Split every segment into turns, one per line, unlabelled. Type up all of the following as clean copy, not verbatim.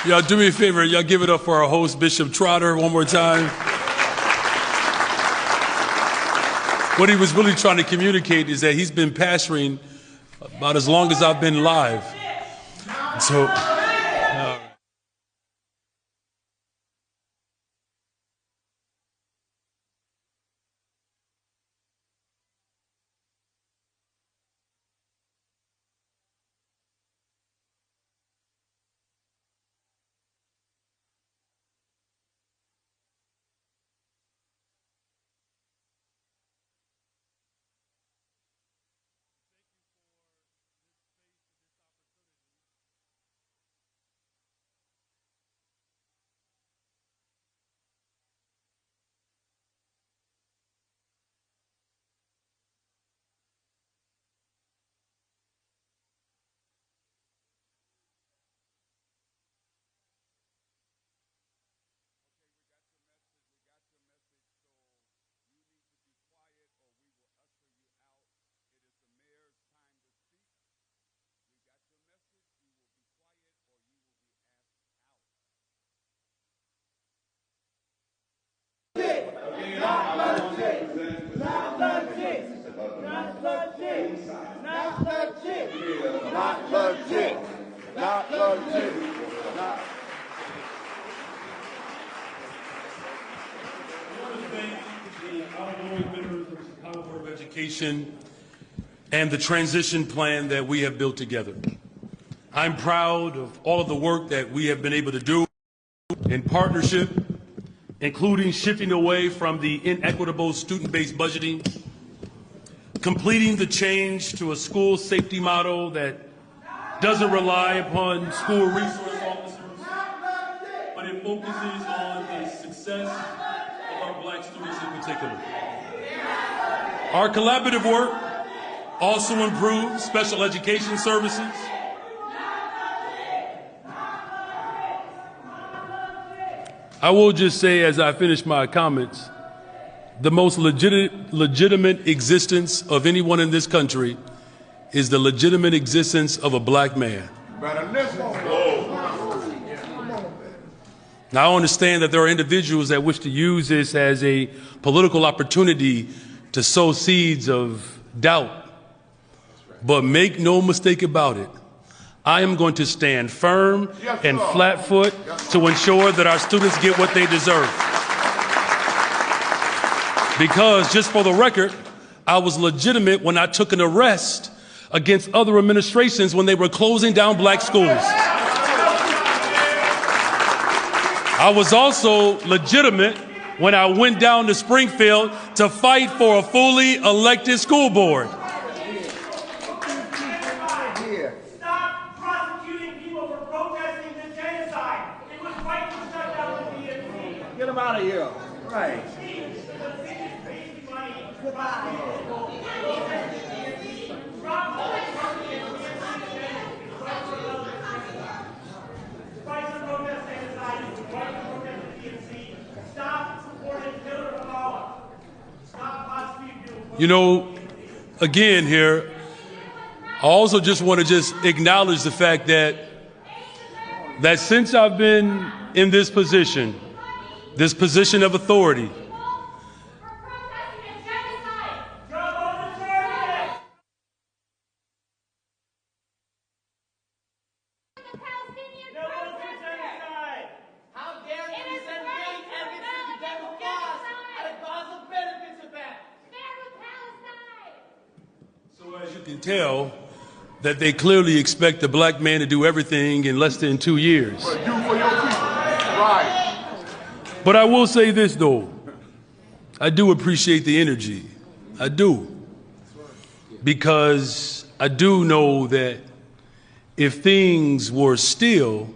Y'all do me a favor, y'all give it up for our host, Bishop Trotter, one more time. What he was really trying to communicate is that he's been pastoring about as long as I've been live. So. And the transition plan that we have built together. I'm proud of all of the work that we have been able to do in partnership, including shifting away from the inequitable student-based budgeting, completing the change to a school safety model that doesn't rely upon school resource officers, but it focuses on the success of our Black students in particular. Our collaborative work also improves special education services. I will just say, as I finish my comments, the most legitimate existence of anyone in this country is the legitimate existence of a Black man. Now, I understand that there are individuals that wish to use this as a political opportunity to sow seeds of doubt. But make no mistake about it, I am going to stand firm and flat-foot to ensure that our students get what they deserve. Because, just for the record, I was legitimate when I took an arrest against other administrations when they were closing down Black schools. I was also legitimate when I went down to Springfield to fight for a fully elected school board.
Out of here. Right.
You know, again here, I also just want to acknowledge the fact that since I've been in this position of authority, so as you can tell, that they clearly expect a Black man to do everything in less than 2 years.
But do for your people. Right.
But I will say this, though. I do appreciate the energy. I do. Because I do know that if things were still,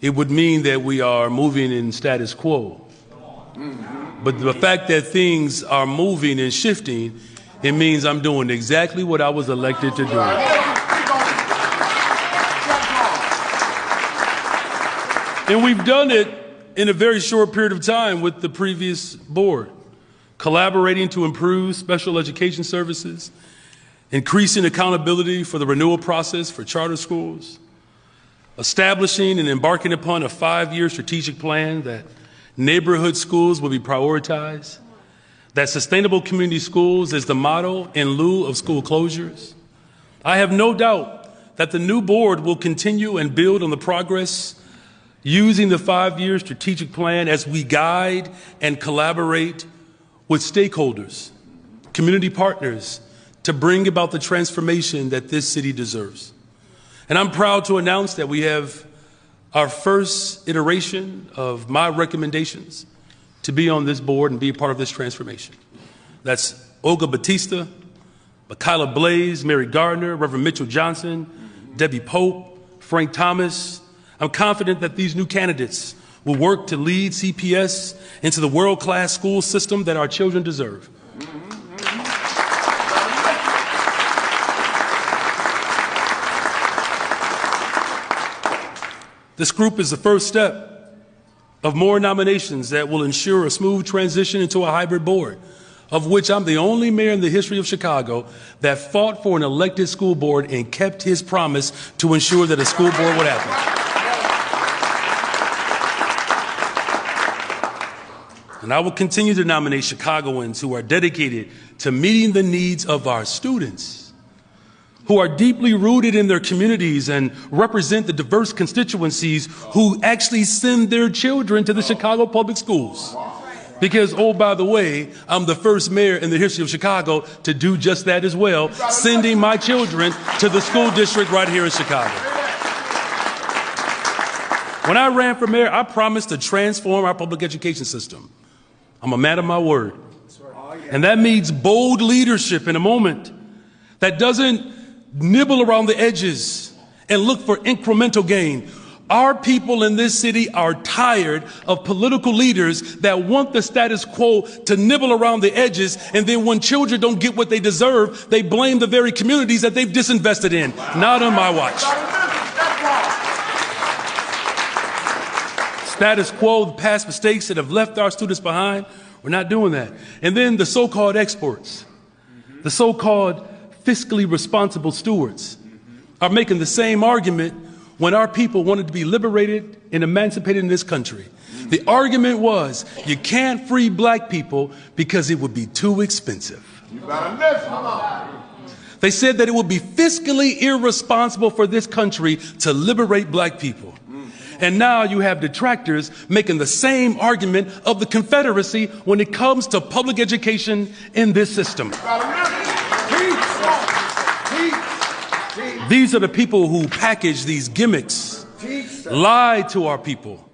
it would mean that we are moving in status quo. But the fact that things are moving and shifting, it means I'm doing exactly what I was elected to do. And we've done it in a very short period of time with the previous board, collaborating to improve special education services, increasing accountability for the renewal process for charter schools, establishing and embarking upon a 5-year strategic plan that neighborhood schools will be prioritized, that sustainable community schools is the model in lieu of school closures. I have no doubt that the new board will continue and build on the progress using the 5-year strategic plan as we guide and collaborate with stakeholders, community partners, to bring about the transformation that this city deserves. And I'm proud to announce that we have our first iteration of my recommendations to be on this board and be a part of this transformation. That's Olga Batista, Michaela Blaze, Mary Gardner, Reverend Mitchell Johnson, Debbie Pope, Frank Thomas. I'm confident that these new candidates will work to lead CPS into the world-class school system that our children deserve. This group is the first step of more nominations that will ensure a smooth transition into a hybrid board, of which I'm the only mayor in the history of Chicago that fought for an elected school board and kept his promise to ensure that a school board would happen. And I will continue to nominate Chicagoans who are dedicated to meeting the needs of our students, who are deeply rooted in their communities and represent the diverse constituencies who actually send their children to the Chicago public schools. Because, oh, by the way, I'm the first mayor in the history of Chicago to do just that as well, sending my children to the school district right here in Chicago. When I ran for mayor, I promised to transform our public education system. I'm a man of my word. And that means bold leadership in a moment that doesn't nibble around the edges and look for incremental gain. Our people in this city are tired of political leaders that want the status quo to nibble around the edges, and then when children don't get what they deserve, they blame the very communities that they've disinvested in. Not on my watch. Status quo, the past mistakes that have left our students behind, we're not doing that. And then the so-called exports, the so-called fiscally responsible stewards are making the same argument when our people wanted to be liberated and emancipated in this country. The argument was, you can't free black people because it would be too expensive.
You better listen.
They said that it would be fiscally irresponsible for this country to liberate black people. And now you have detractors making the same argument of the Confederacy when it comes to public education in this system. These are the people who package these gimmicks, lied to our people,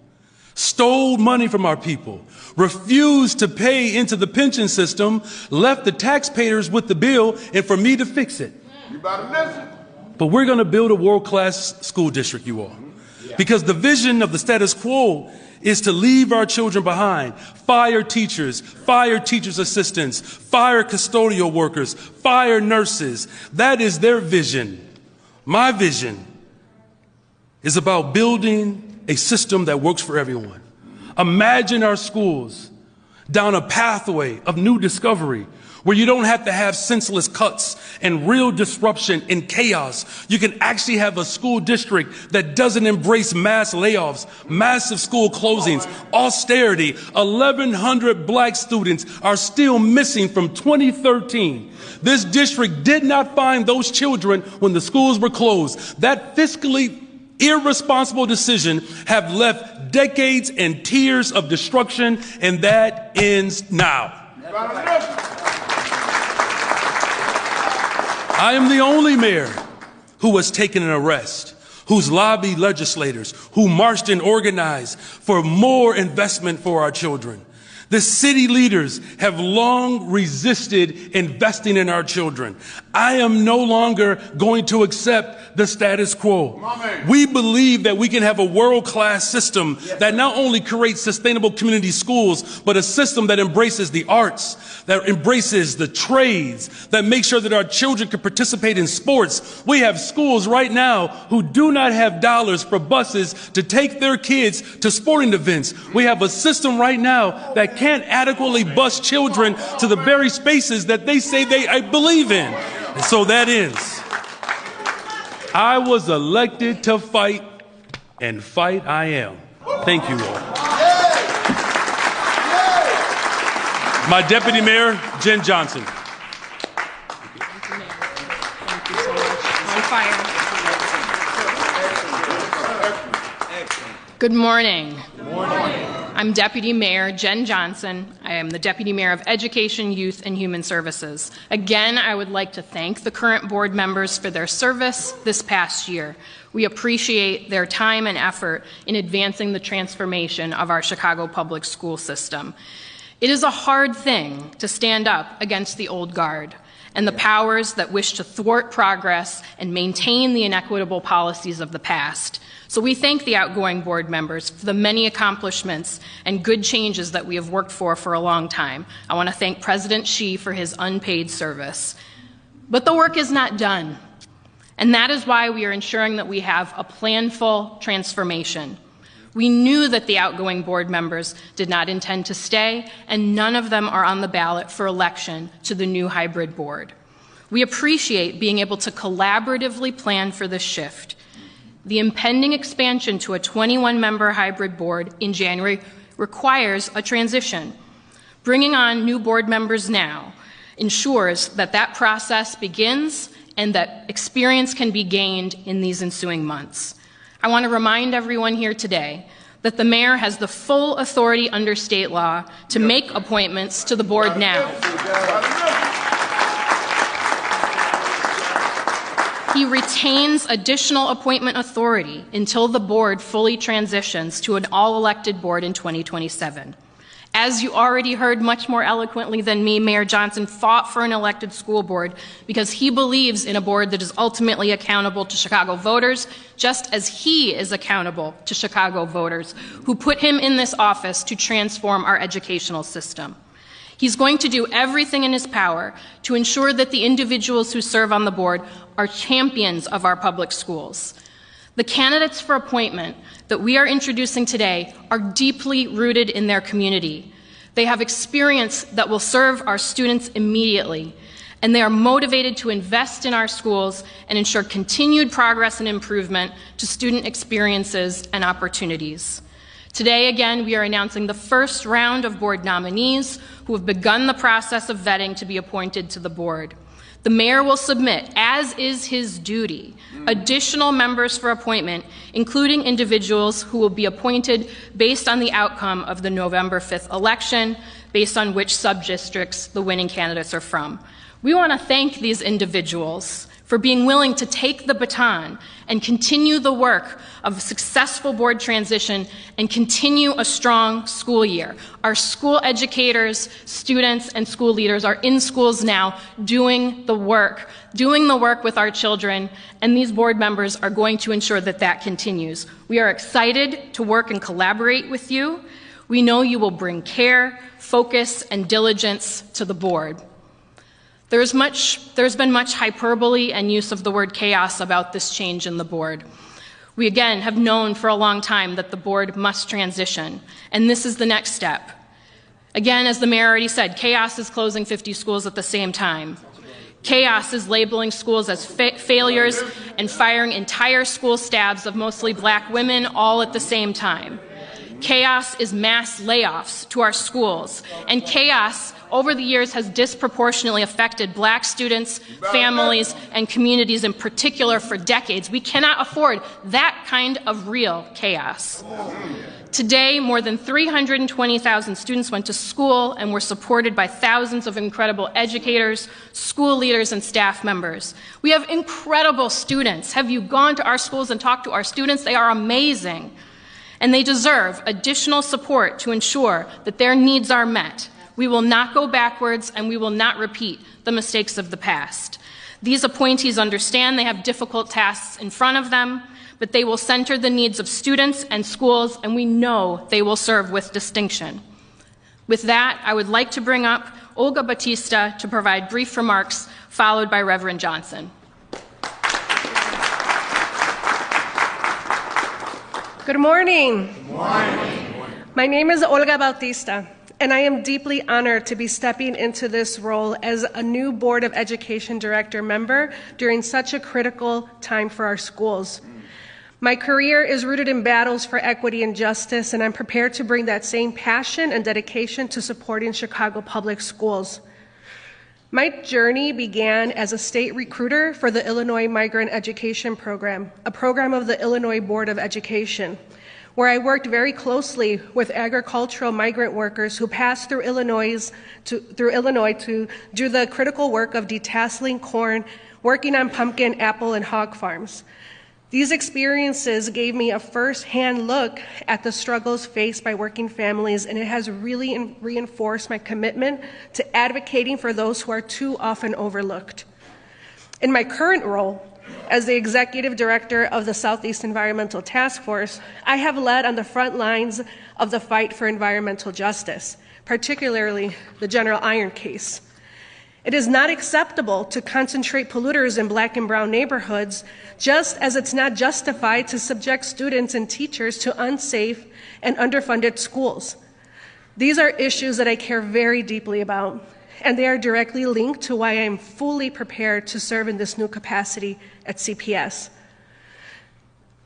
stole money from our people, refused to pay into the pension system, left the taxpayers with the bill, and for me to fix it.
You better listen.
But we're going to build a world-class school district, you all. Because the vision of the status quo is to leave our children behind. Fire teachers assistants, fire custodial workers, fire nurses. That is their vision. My vision is about building a system that works for everyone. Imagine our schools down a pathway of new discovery, where you don't have to have senseless cuts and real disruption and chaos. You can actually have a school district that doesn't embrace mass layoffs, massive school closings, austerity. 1,100 black students are still missing from 2013. This district did not find those children when the schools were closed. That fiscally irresponsible decision have left decades and tears of destruction, and that ends now. I am the only mayor who has taken an arrest, who's lobbied legislators, who marched and organized for more investment for our children. The city leaders have long resisted investing in our children. I am no longer going to accept the status quo. We believe that we can have a world-class system that not only creates sustainable community schools, but a system that embraces the arts, that embraces the trades, that makes sure that our children can participate in sports. We have schools right now who do not have dollars for buses to take their kids to sporting events. We have a system right now that can't adequately bus children to the very spaces that they say they believe in. And so that ends. I was elected to fight and fight I am. Thank you all. My Deputy Mayor, Jen Johnson.
Thank you, Mayor. Thank you so much. On fire. Good morning. Good morning. I'm Deputy Mayor Jen Johnson. I am the Deputy Mayor of Education, Youth, and Human Services. Again, I would like to thank the current board members for their service this past year. We appreciate their time and effort in advancing the transformation of our Chicago public school system. It is a hard thing to stand up against the old guard and the powers that wish to thwart progress and maintain the inequitable policies of the past. So we thank the outgoing board members for the many accomplishments and good changes that we have worked for a long time. I want to thank President Xi for his unpaid service. But the work is not done. And that is why we are ensuring that we have a planful transformation. We knew that the outgoing board members did not intend to stay, and none of them are on the ballot for election to the new hybrid board. We appreciate being able to collaboratively plan for this shift. The impending expansion to a 21-member hybrid board in January requires a transition. Bringing on new board members now ensures that that process begins and that experience can be gained in these ensuing months. I want to remind everyone here today that the mayor has the full authority under state law to make appointments to the board now. He retains additional appointment authority until the board fully transitions to an all-elected board in 2027. As you already heard much more eloquently than me, Mayor Johnson fought for an elected school board because he believes in a board that is ultimately accountable to Chicago voters, just as he is accountable to Chicago voters who put him in this office to transform our educational system. He's going to do everything in his power to ensure that the individuals who serve on the board are champions of our public schools. The candidates for appointment that we are introducing today are deeply rooted in their community. They have experience that will serve our students immediately, and they are motivated to invest in our schools and ensure continued progress and improvement to student experiences and opportunities. Today, again, we are announcing the first round of board nominees who have begun the process of vetting to be appointed to the board. The mayor will submit, as is his duty, additional members for appointment, including individuals who will be appointed based on the outcome of the November 5th election, based on which sub-districts the winning candidates are from. We want to thank these individuals for being willing to take the baton and continue the work of a successful board transition and continue a strong school year. Our school educators, students, and school leaders are in schools now doing the work with our children, and these board members are going to ensure that that continues. We are excited to work and collaborate with you. We know you will bring care, focus, and diligence to the board. There's been much hyperbole and use of the word chaos about this change in the board. We again have known for a long time that the board must transition, and this is the next step. Again, as the mayor already said, chaos is closing 50 schools at the same time. Chaos is labeling schools as failures and firing entire school staffs of mostly black women all at the same time. Chaos is mass layoffs to our schools, and chaos over the years has disproportionately affected black students, families, and communities in particular for decades. We cannot afford that kind of real chaos. Today, more than 320,000 students went to school and were supported by thousands of incredible educators, school leaders, and staff members. We have incredible students. Have you gone to our schools and talked to our students? They are amazing. And they deserve additional support to ensure that their needs are met. We will not go backwards, and we will not repeat the mistakes of the past. These appointees understand they have difficult tasks in front of them, but they will center the needs of students and schools, and we know they will serve with distinction. With that, I would like to bring up Olga Batista to provide brief remarks, followed by Reverend Johnson.
Good morning. Good morning. My name is Olga Bautista, and I am deeply honored to be stepping into this role as a new Board of Education Director member during such a critical time for our schools. My career is rooted in battles for equity and justice, and I'm prepared to bring that same passion and dedication to supporting Chicago Public Schools. My journey began as a state recruiter for the Illinois Migrant Education Program, a program of the Illinois Board of Education, where I worked very closely with agricultural migrant workers who passed through Illinois to do the critical work of detasseling corn, working on pumpkin, apple, and hog farms. These experiences gave me a first-hand look at the struggles faced by working families, and it has really reinforced my commitment to advocating for those who are too often overlooked. In my current role as the Executive Director of the Southeast Environmental Task Force, I have led on the front lines of the fight for environmental justice, particularly the General Iron case. It is not acceptable to concentrate polluters in Black and brown neighborhoods, just as it's not justified to subject students and teachers to unsafe and underfunded schools. These are issues that I care very deeply about, and they are directly linked to why I am fully prepared to serve in this new capacity at CPS.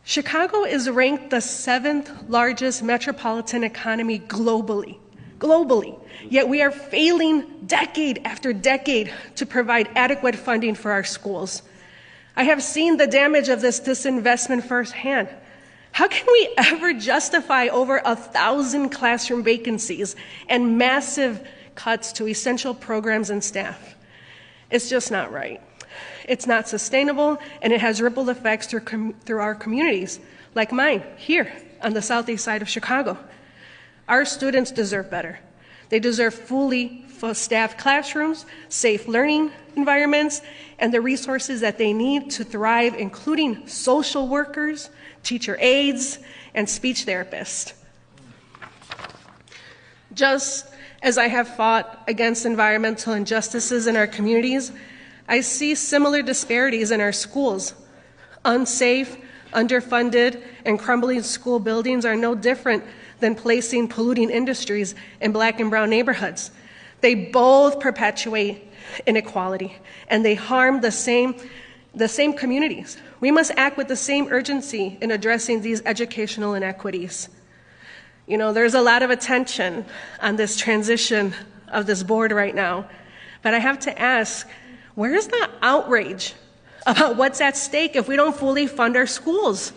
Chicago is ranked the 7th largest metropolitan economy globally, yet we are failing decade after decade to provide adequate funding for our schools. I have seen the damage of this disinvestment firsthand. How can we ever justify over 1,000 classroom vacancies and massive cuts to essential programs and staff? It's just not right. It's not sustainable, and it has ripple effects through our communities, like mine, here on the southeast side of Chicago. Our students deserve better. They deserve fully staffed classrooms, safe learning environments, and the resources that they need to thrive, including social workers, teacher aides, and speech therapists. Just as I have fought against environmental injustices in our communities, I see similar disparities in our schools. Unsafe, underfunded, and crumbling school buildings are no different than placing polluting industries in Black and brown neighborhoods. They both perpetuate inequality, and they harm the same communities. We must act with the same urgency in addressing these educational inequities. You know, there's a lot of attention on this transition of this board right now, but I have to ask, where is the outrage about what's at stake if we don't fully fund our schools?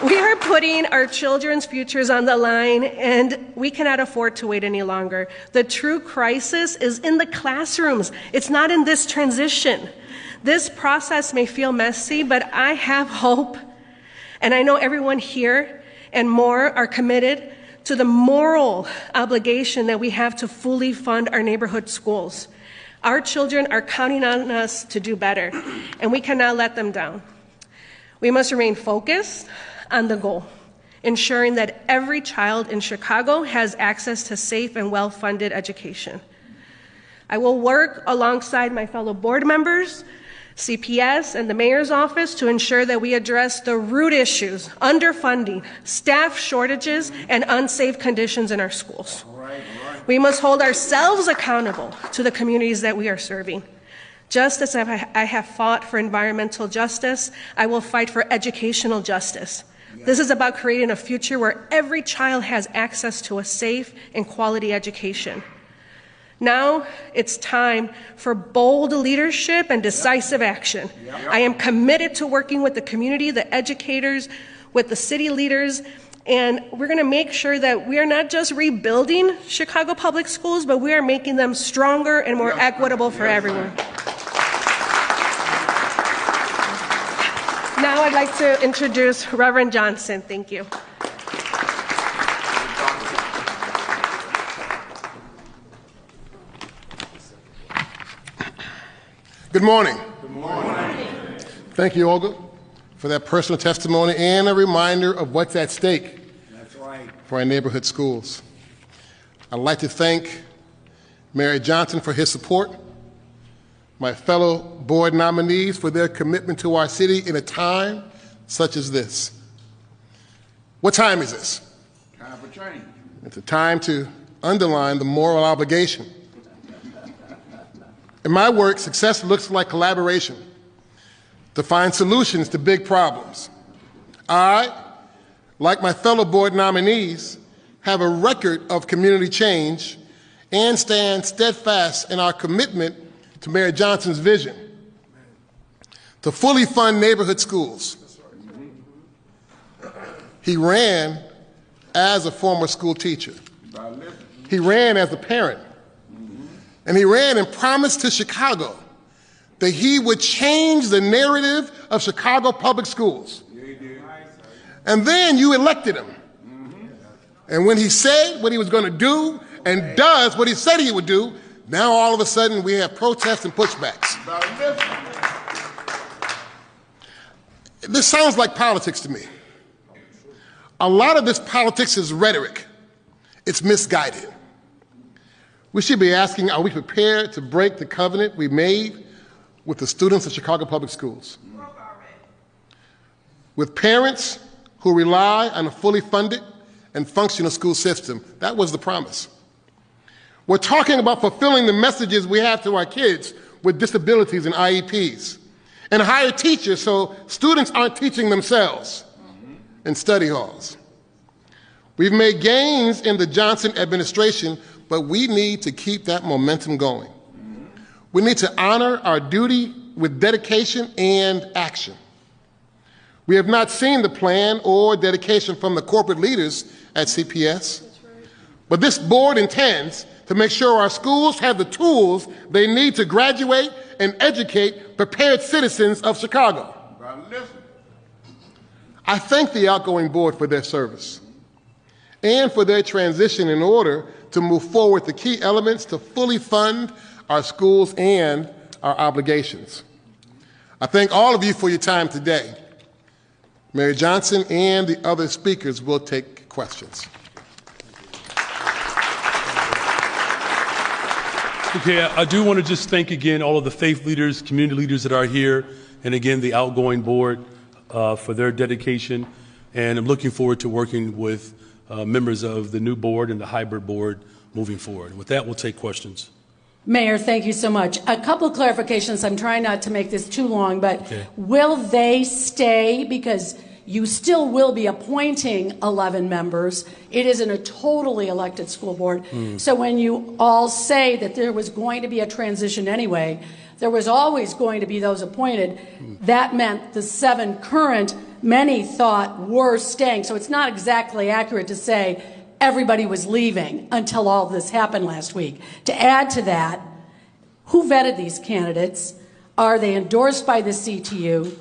We are putting our children's futures on the line, and we cannot afford to wait any longer. The true crisis is in the classrooms. It's not in this transition. This process may feel messy, but I have hope, and I know everyone here and more are committed to the moral obligation that we have to fully fund our neighborhood schools. Our children are counting on us to do better, and we cannot let them down. We must remain focused on the goal, ensuring that every child in Chicago has access to safe and well-funded education. I will work alongside my fellow board members, CPS, and the mayor's office to ensure that we address the root issues: underfunding, staff shortages, and unsafe conditions in our schools. We must hold ourselves accountable to the communities that we are serving. Just as I have fought for environmental justice, I will fight for educational justice. This is about creating a future where every child has access to a safe and quality education. Now it's time for bold leadership and decisive action. I am committed to working with the community, the educators, with the city leaders, and we're going to make sure that we are not just rebuilding Chicago Public Schools, but we are making them stronger and more equitable for everyone. Now I'd like to introduce Reverend Johnson. Thank you.
Good morning. Good morning. Thank you, Olga, for that personal testimony and a reminder of what's at stake.
That's right.
For our neighborhood schools. I'd like to thank Mayor Johnson for his support, my fellow board nominees for their commitment to our city in a time such as this. What time is this?
Time for change.
It's a time to underline the moral obligation. In my work, success looks like collaboration, to find solutions to big problems. I, like my fellow board nominees, have a record of community change and stand steadfast in our commitment to Mayor Johnson's vision to fully fund neighborhood schools. He ran as a former school teacher. He ran as a parent. And he ran and promised to Chicago that he would change the narrative of Chicago public schools. And then you elected him. And when he said what he was going to do and does what he said he would do, now all of a sudden we have protests and pushbacks. This sounds like politics to me. A lot of this politics is rhetoric. It's misguided. We should be asking, are we prepared to break the covenant we made with the students of Chicago Public Schools? With parents who rely on a fully funded and functional school system. That was the promise. We're talking about fulfilling the messages we have to our kids with disabilities and IEPs, and hire teachers so students aren't teaching themselves in study halls. We've made gains in the Johnson administration, but we need to keep that momentum going. We need to honor our duty with dedication and action. We have not seen the plan or dedication from the corporate leaders at CPS, but this board intends to make sure our schools have the tools they need to graduate and educate prepared citizens of Chicago. I thank the outgoing board for their service and for their transition in order to move forward the key elements to fully fund our schools and our obligations. I thank all of you for your time today. Mayor Johnson and the other speakers will take questions.
Okay, I do want to just thank again all of the faith leaders, community leaders that are here, and again the outgoing board for their dedication. And I'm looking forward to working with members of the new board and the hybrid board moving forward. With that, we'll take questions.
Mayor, thank you so much. A couple of clarifications. I'm trying not to make this too long, but will they stay? Because you still will be appointing 11 members. It isn't a totally elected school board. So when you all say that there was going to be a transition anyway, there was always going to be those appointed. That meant the 7 current, many thought were staying. So it's not exactly accurate to say everybody was leaving until all this happened last week. To add to that, who vetted these candidates? Are they endorsed by the CTU?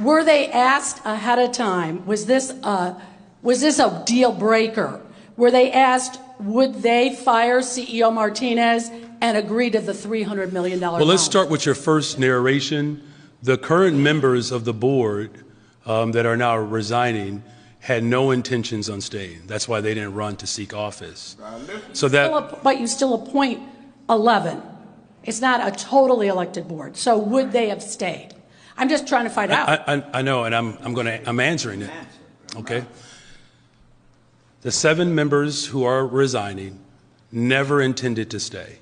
Were they asked ahead of time? Was this a deal breaker? Were they asked, would they fire CEO Martinez and agree to the $300 million
Well, let's start with your first narration. The current members of the board that are now resigning had no intentions on staying. That's why they didn't run to seek office. So that,
but you still appoint 11. It's not a totally elected board. So would they have stayed? I'm just trying to find out.
I know, and I'm answering it. Okay. The 7 members who are resigning never intended to stay.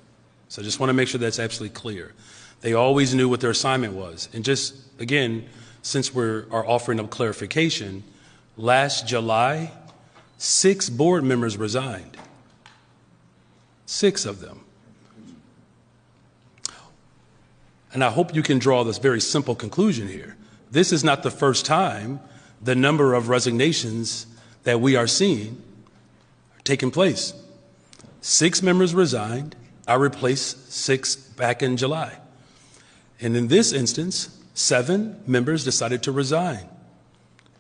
So I just want to make sure that's absolutely clear. They always knew what their assignment was. And just again, since we are offering up clarification, last July, 6 board members resigned. 6 of them. And I hope you can draw this very simple conclusion here. This is not the first time the number of resignations that we are seeing are taking place. 6 members resigned. I replaced 6 back in July. And in this instance, 7 members decided to resign.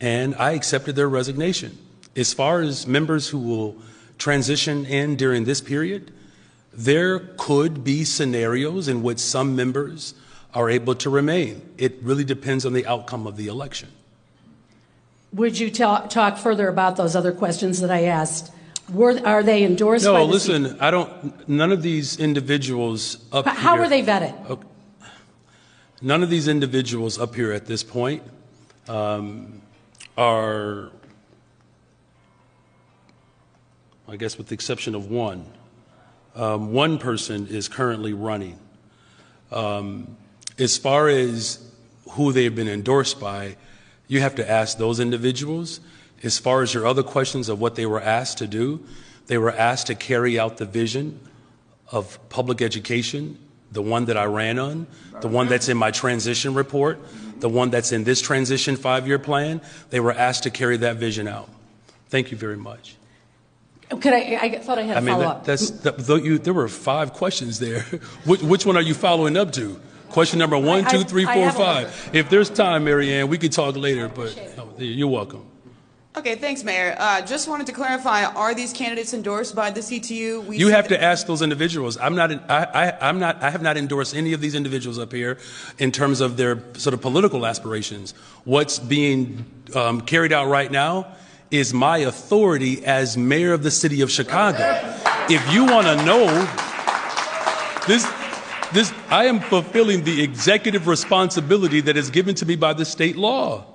And I accepted their resignation. As far as members who will transition in during this period, there could be scenarios in which some members are able to remain. It really depends on the outcome of the election.
Would you talk further about those other questions that I asked? Are they endorsed by the
No, listen, none of these individuals up here.
How were they vetted?
Okay, none of these individuals up here at this point are, I guess with the exception of one. One person is currently running. As far as who they've been endorsed by, you have to ask those individuals. As far as your other questions of what they were asked to do, they were asked to carry out the vision of public education, the one that I ran on, the one that's in my transition report, the one that's in this transition 5-year plan. They were asked to carry that vision out. Thank you very much.
Could I thought I had a follow-up.
There were 5 questions there. Which one are you following up to? Question number 1, 2, 3, 4, 5. If there's time, Mary Ann, we could talk later, but you're welcome.
Okay, thanks, Mayor. Just wanted to clarify, are these candidates endorsed by the CTU?
You have to ask those individuals. I have not endorsed any of these individuals up here in terms of their sort of political aspirations. What's being carried out right now is my authority as mayor of the city of Chicago. If you want to know, I am fulfilling the executive responsibility that is given to me by the state law.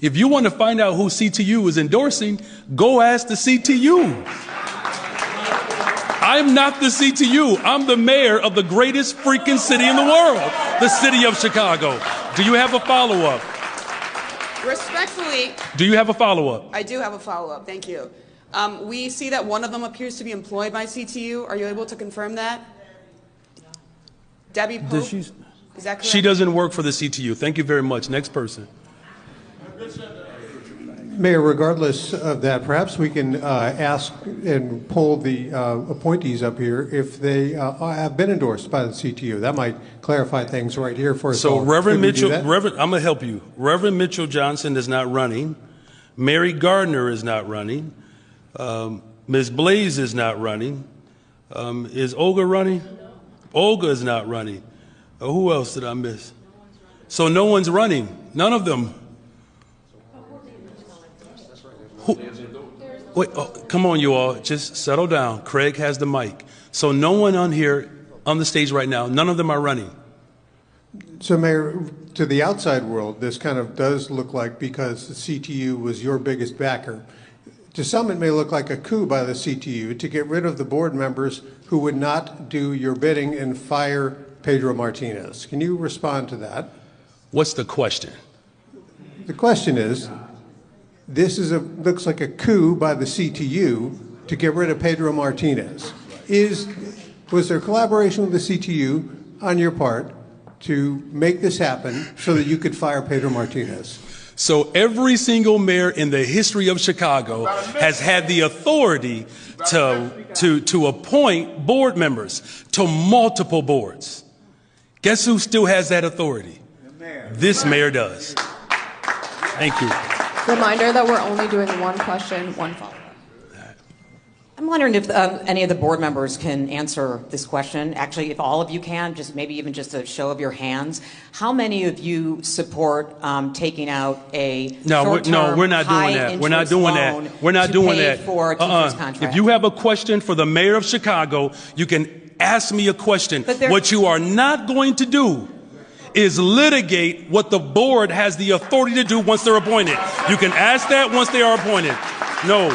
If you want to find out who CTU is endorsing, go ask the CTU. I'm not the CTU. I'm the mayor of the greatest freaking city in the world, the city of Chicago. Do you have a follow-up?
Respectfully.
Do you have a follow-up?
I do have a follow-up. Thank you. We see that one of them appears to be employed by CTU. Are you able to confirm that? Debbie Pope? Is that correct?
She doesn't work for the CTU. Thank you very much. Next person.
Mayor, regardless of that, perhaps we can ask and poll the appointees up here if they have been endorsed by the CTU. That might clarify things right here for us all.
So Reverend
Could we do
Mitchell,
that?
I'm going to help you. Reverend Mitchell Johnson is not running. Mary Gardner is not running. Ms. Blaze is not running. Is Olga running? Olga is not running. Who else did I miss? So no one's running. None of them. Wait, come on, you all. Just settle down. Craig has the mic. So no one on here, on the stage right now, none of them are running.
So, Mayor, to the outside world, this kind of does look like, because the CTU was your biggest backer, to some it may look like a coup by the CTU to get rid of the board members who would not do your bidding and fire Pedro Martinez. Can you respond to that?
What's the question?
The question is, this looks like a coup by the CTU to get rid of Pedro Martinez. Was there collaboration with the CTU on your part to make this happen so that you could fire Pedro Martinez?
So every single mayor in the history of Chicago has had the authority to appoint board members to multiple boards. Guess who still has that authority? This mayor does. Thank you.
Reminder that we're only doing one question, one follow-up.
I'm wondering if any of the board members can answer this question. Actually, if all of you can, just maybe even just a show of your hands. How many of you support taking out a short-term,
we're not doing that. We're not doing that. We're not doing that.
For a teacher's contract?
If you have a question for the mayor of Chicago, you can ask me a question. What you are not going to do is litigate what the board has the authority to do once they're appointed. You can ask that once they are appointed. No.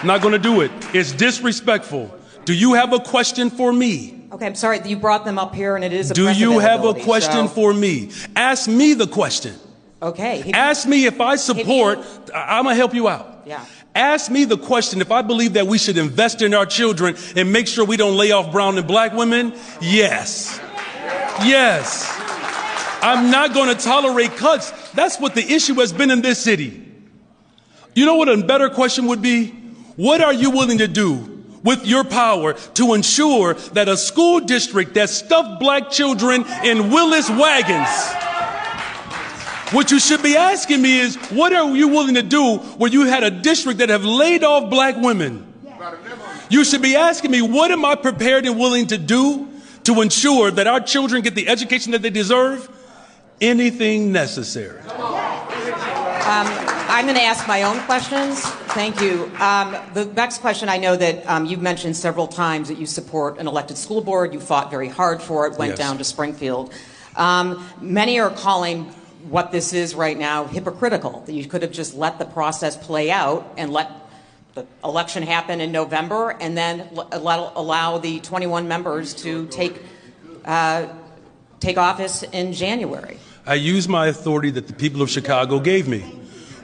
I'm not going to do it. It's disrespectful. Do you have a question for me?
Okay, I'm sorry. You brought them up here, and it is a
Do you have a
precedent
question for me? Ask me the question.
Okay.
Ask me if I support. I'm going to help you out.
Yeah.
Ask me the question if I believe that we should invest in our children and make sure we don't lay off brown and black women. Yes. Yes. I'm not going to tolerate cuts. That's what the issue has been in this city. You know what a better question would be? What are you willing to do with your power to ensure that a school district that stuffed black children in Willis wagons, what you should be asking me is, what are you willing to do where you had a district that have laid off black women? You should be asking me, what am I prepared and willing to do to ensure that our children get the education that they deserve? Anything necessary.
I'm going to ask my own questions. Thank you. The next question, I know that you've mentioned several times that you support an elected school board. You fought very hard for it, went down to Springfield. Many are calling what this is right now hypocritical, that you could have just let the process play out and let the election happen in November and then allow the 21 members to take office in January.
I used my authority that the people of Chicago gave me,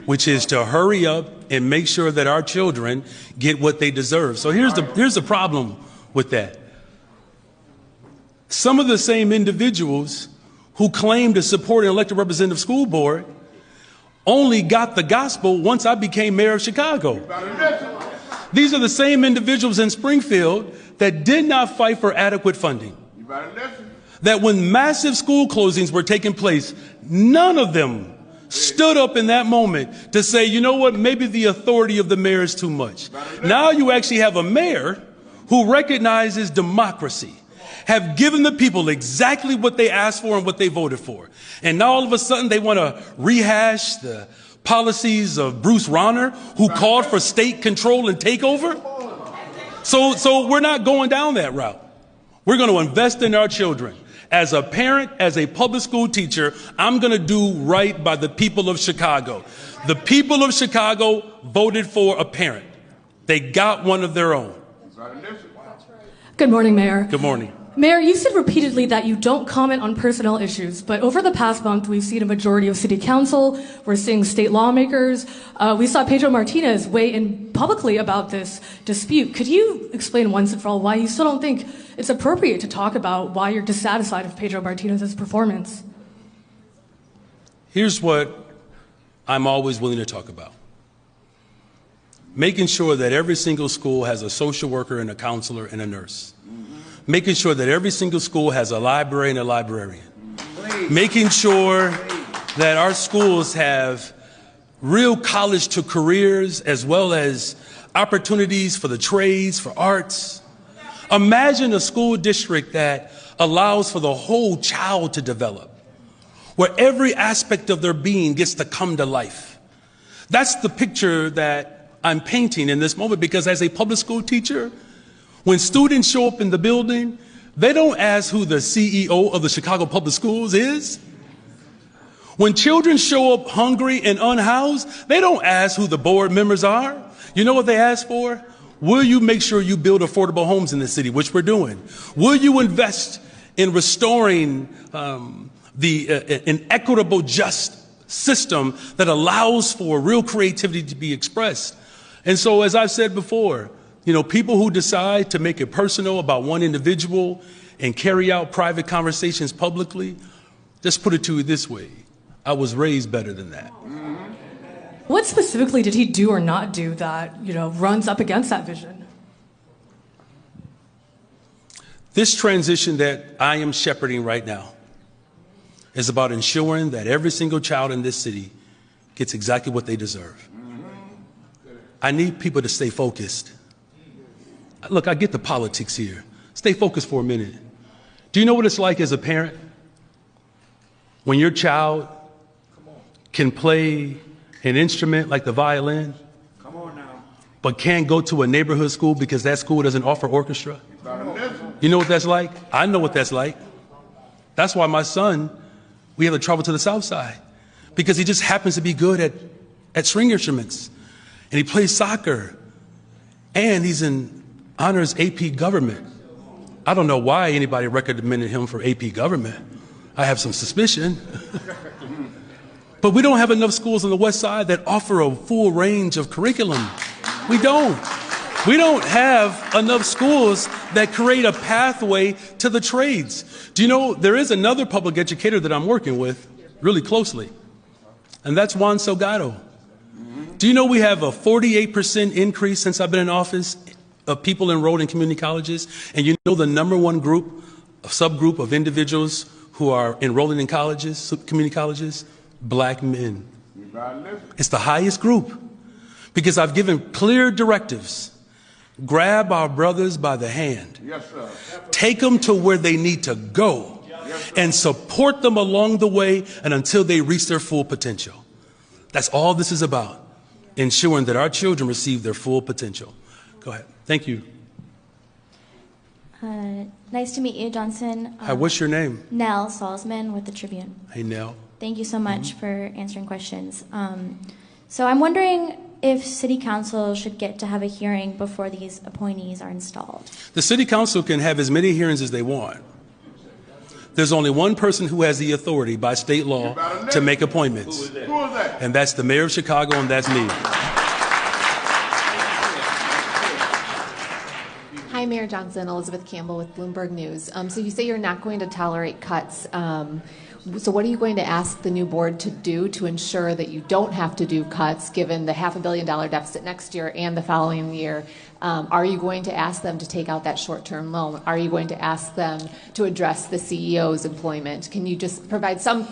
which is to hurry up and make sure that our children get what they deserve. So here's the problem with that. Some of the same individuals who claim to support an elected representative school board only got the gospel once I became mayor of Chicago. These are the same individuals in Springfield that did not fight for adequate funding. That when massive school closings were taking place, none of them stood up in that moment to say, you know what, maybe the authority of the mayor is too much. Now you actually have a mayor who recognizes democracy, have given the people exactly what they asked for and what they voted for. And now all of a sudden they want to rehash the policies of Bruce Rauner, who called for state control and takeover. So we're not going down that route. We're going to invest in our children. As a parent, as a public school teacher, I'm going to do right by the people of Chicago. The people of Chicago voted for a parent. They got one of their own.
Good morning, Mayor.
Good morning.
Mayor, you said repeatedly that you don't comment on personnel issues, but over the past month, we've seen a majority of city council, we're seeing state lawmakers. We saw Pedro Martinez weigh in publicly about this dispute. Could you explain once and for all why you still don't think it's appropriate to talk about why you're dissatisfied with Pedro Martinez's performance?
Here's what I'm always willing to talk about. Making sure that every single school has a social worker and a counselor and a nurse. Making sure that every single school has a library and a librarian. Making sure that our schools have real college to careers as well as opportunities for the trades, for arts. Imagine a school district that allows for the whole child to develop, where every aspect of their being gets to come to life. That's the picture that I'm painting in this moment, because as a public school teacher, when students show up in the building, they don't ask who the CEO of the Chicago Public Schools is. When children show up hungry and unhoused, they don't ask who the board members are. You know what they ask for? Will you make sure you build affordable homes in the city, which we're doing? Will you invest in restoring an equitable, just system that allows for real creativity to be expressed? And so, as I've said before, you know, people who decide to make it personal about one individual and carry out private conversations publicly, just put it to you this way. I was raised better than that.
What specifically did he do or not do that, runs up against that vision?
This transition that I am shepherding right now is about ensuring that every single child in this city gets exactly what they deserve. I need people to stay focused. Look, I get the politics here. Stay focused for a minute. Do you know what it's like as a parent when your child can play an instrument like the violin, but can't go to a neighborhood school because that school doesn't offer orchestra? You know what that's like? I know what that's like. That's why my son, we have to travel to the South Side, because he just happens to be good at string instruments, and he plays soccer, and he's in honors AP government. I don't know why anybody recommended him for AP government. I have some suspicion. But we don't have enough schools on the West Side that offer a full range of curriculum. We don't. We don't have enough schools that create a pathway to the trades. Do you know, there is another public educator that I'm working with really closely, and that's Juan Salgado. Do you know we have a 48% increase since I've been in office of people enrolled in community colleges? And you know the number one group, a subgroup of individuals who are enrolling in colleges, community colleges? Black men. It's the highest group, because I've given clear directives. Grab our brothers by the hand. Yes, sir. Take them to where they need to go, and support them along the way and until they reach their full potential. That's all this is about, ensuring that our children receive their full potential. Go ahead. Thank you.
Nice to meet you, Johnson.
Hi, what's your name?
Nell Salzman with the Tribune.
Hey, Nell.
Thank you so much for answering questions. So I'm wondering if City Council should get to have a hearing before these appointees are installed.
The City Council can have as many hearings as they want. there's only one person who has the authority by state law to make appointments.
Who is that?
And that's the mayor of Chicago, and that's me.
Hi, Mayor Johnson. Elizabeth Campbell with Bloomberg News. So you say you're not going to tolerate cuts. So what are you going to ask the new board to do to ensure that you don't have to do cuts given the $500 million deficit next year and the following year? Are you going to ask them to take out that short-term loan? Are you going to ask them to address the CEO's employment? Can you just provide some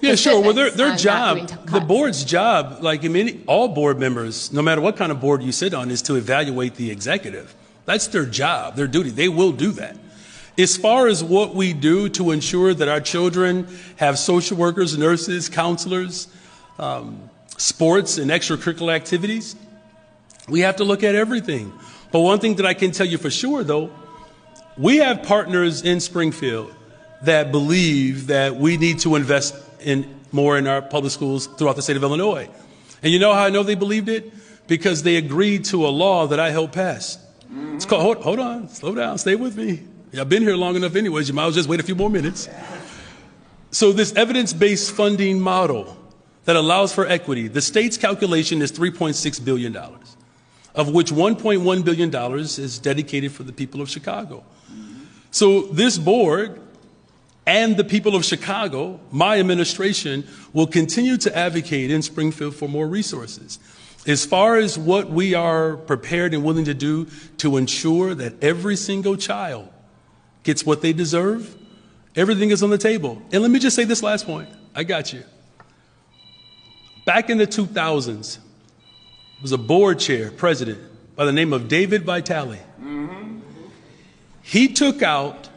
Yeah, sure. Well, their
specifics on
job,
not doing
the
cuts?
board's job, like all board members, no matter what kind of board you sit on, is to evaluate the executive. That's their job, their duty. They will do that. As far as what we do to ensure that our children have social workers, nurses, counselors, sports and extracurricular activities, we have to look at everything. But one thing that I can tell you for sure, though, we have partners in Springfield that believe that we need to invest more in our public schools throughout the state of Illinois. And you know how I know they believed it? Because they agreed to a law that I helped pass. It's called, hold on, slow down, stay with me. I've been here long enough anyways, you might as well just wait a few more minutes. So this evidence-based funding model that allows for equity, the state's calculation is $3.6 billion, of which $1.1 billion is dedicated for the people of Chicago. So this board and the people of Chicago, my administration, will continue to advocate in Springfield for more resources. As far as what we are prepared and willing to do to ensure that every single child gets what they deserve, everything is on the table. And let me just say this last point. I got you. Back in the 2000s, there was a board chair, president, by the name of David Vitale. He took out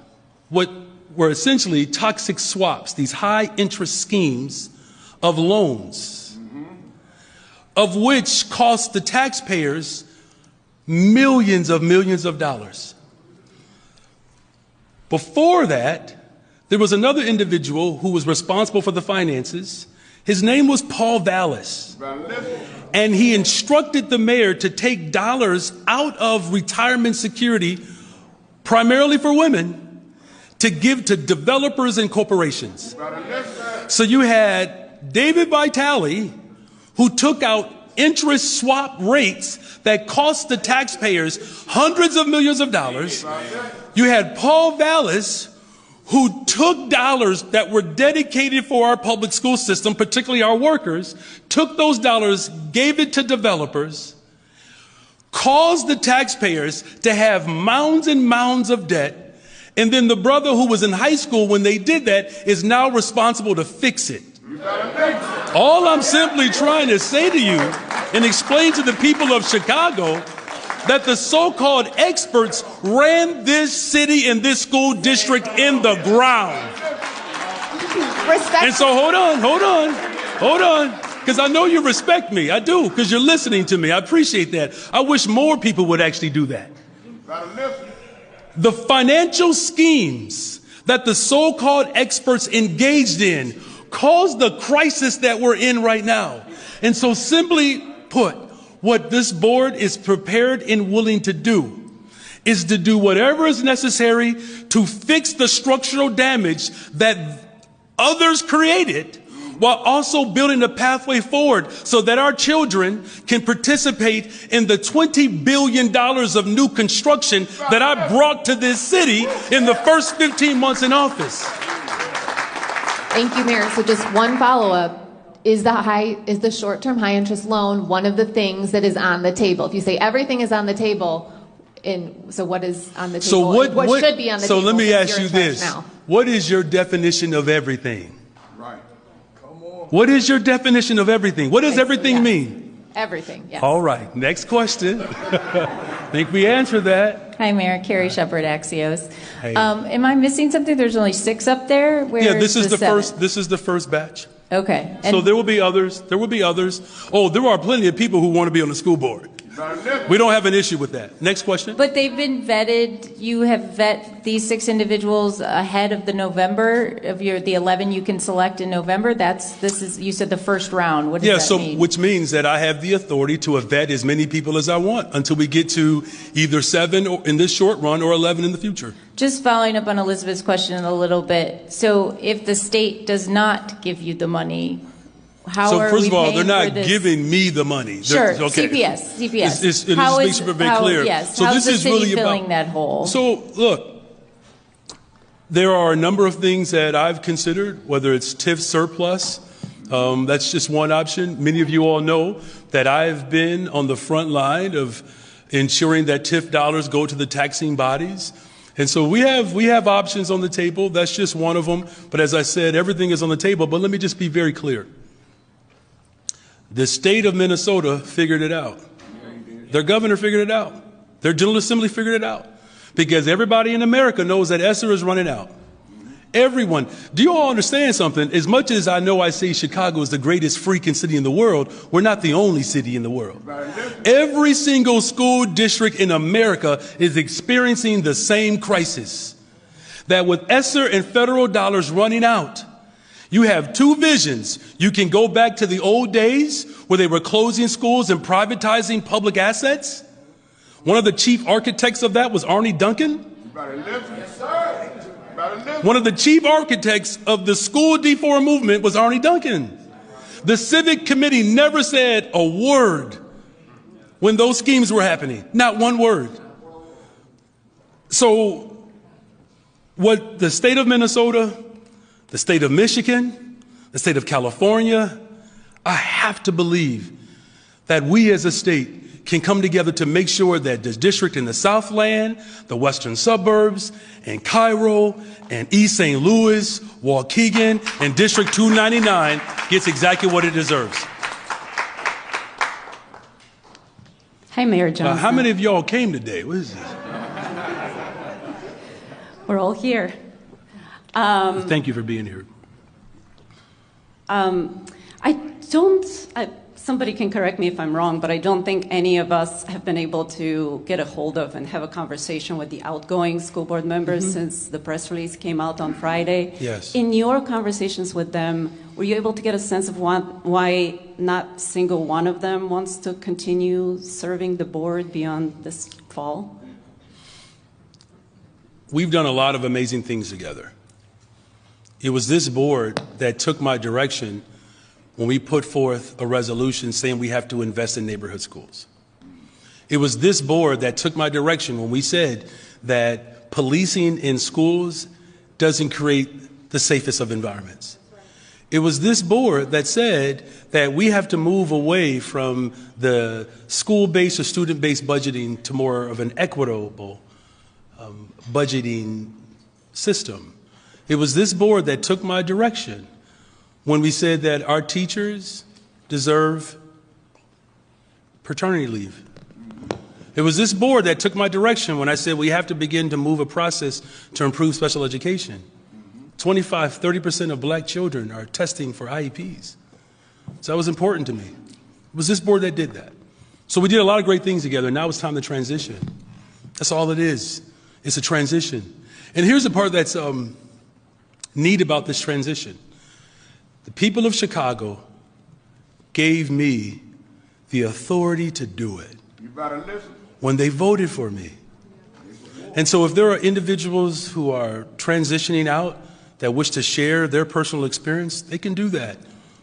what were essentially toxic swaps, these high interest schemes of loans, of which cost the taxpayers millions of dollars. Before that, there was another individual who was responsible for the finances. His name was Paul Vallis. And he instructed the mayor to take dollars out of retirement security, primarily for women, to give to developers and corporations. So you had David Vitale, who took out interest swap rates that cost the taxpayers hundreds of millions of dollars. You had Paul Vallis, who took dollars that were dedicated for our public school system, particularly our workers, took those dollars, gave it to developers, caused the taxpayers to have mounds and mounds of debt, and then the brother who was in high school when they did that is now responsible to fix it. All I'm simply trying to say to you and explain to the people of Chicago that the so-called experts ran this city and this school district in the ground. And so hold on, because I know you respect me. I do, because you're listening to me. I appreciate that. I wish more people would actually do that. The financial schemes that the so-called experts engaged in caused the crisis that we're in right now. And so simply put, what this board is prepared and willing to do is to do whatever is necessary to fix the structural damage that others created, while also building a pathway forward so that our children can participate in the $20 billion of new construction that I brought to this city in the first 15 months in office.
Thank you, Mayor. So just one follow-up. Is the short-term high-interest loan one of the things that is on the table? If you say everything is on the table, so what is on the table?
So what
should be on the table?
So let me ask you
you're in charge
this.
now?
What is your definition of everything?
Right. Come on.
What is your definition of everything? What does everything mean?
Everything, yes.
All right, next question. I think we answered that.
Hi, Mayor. Carrie Shepard, Axios.
Hey.
Am I missing something? There's only 6 up there?
Yeah, this is the
seven?
first. This is the first batch.
Okay.
So there will be others. There will be others. Oh, there are plenty of people who want to be on the school board. We don't have an issue with that. Next question.
But they've been vetted. You have vet these 6 individuals ahead of the November of the 11 you can select in November. You said the first round. What does that mean?
Which means that I have the authority to vet as many people as I want until we get to either 7 in this short run or 11 in the future.
Just following up on Elizabeth's question a little bit. So if the state does not give you the money, how are we paying for this?
So first of all, they're not giving me the money.
Sure,
okay.
CPS.
It makes it very clear.
Yes.
So
How
this
is the
is
city
really
filling
about
that hole?
So look, there are a number of things that I've considered, whether it's TIF surplus. That's just one option. Many of you all know that I've been on the front line of ensuring that TIF dollars go to the taxing bodies. And so we have options on the table. That's just one of them. But as I said, everything is on the table. But let me just be very clear. The state of Minnesota figured it out. Their governor figured it out. Their General Assembly figured it out. Because everybody in America knows that ESSER is running out. Everyone. Do you all understand something? As much as I know I say Chicago is the greatest freaking city in the world, we're not the only city in the world. Every single school district in America is experiencing the same crisis. That with ESSER and federal dollars running out, you have 2 visions. You can go back to the old days where they were closing schools and privatizing public assets. One of the chief architects of that was Arne Duncan. One of the chief architects of the school D4 movement was Arne Duncan. The civic committee never said a word when those schemes were happening. Not one word. So what the state of Minnesota, the state of Michigan, the state of California, I have to believe that we as a state can come together to make sure that the district in the Southland, the western suburbs, and Cairo, and East St. Louis, Waukegan, and District 299 gets exactly what it deserves.
Hi, Mayor Johnson.
How many of y'all came today? What is this?
We're all here.
Thank you for being here.
Somebody can correct me if I'm wrong, but I don't think any of us have been able to get a hold of and have a conversation with the outgoing school board members since the press release came out on Friday.
Yes.
In your conversations with them, were you able to get a sense of why not single one of them wants to continue serving the board beyond this fall?
We've done a lot of amazing things together. It was this board that took my direction when we put forth a resolution saying we have to invest in neighborhood schools. It was this board that took my direction when we said that policing in schools doesn't create the safest of environments. It was this board that said that we have to move away from the school-based or student-based budgeting to more of an equitable budgeting system. It was this board that took my direction when we said that our teachers deserve paternity leave. It was this board that took my direction when I said we have to begin to move a process to improve special education. 25–30% of black children are testing for IEPs. So that was important to me. It was this board that did that. So we did a lot of great things together. Now it's time to transition. That's all it is. It's a transition. And here's the part that's neat about this transition. The people of Chicago gave me the authority to do it.
You better listen.
When they voted for me. And so if there are individuals who are transitioning out that wish to share their personal experience, they can do that.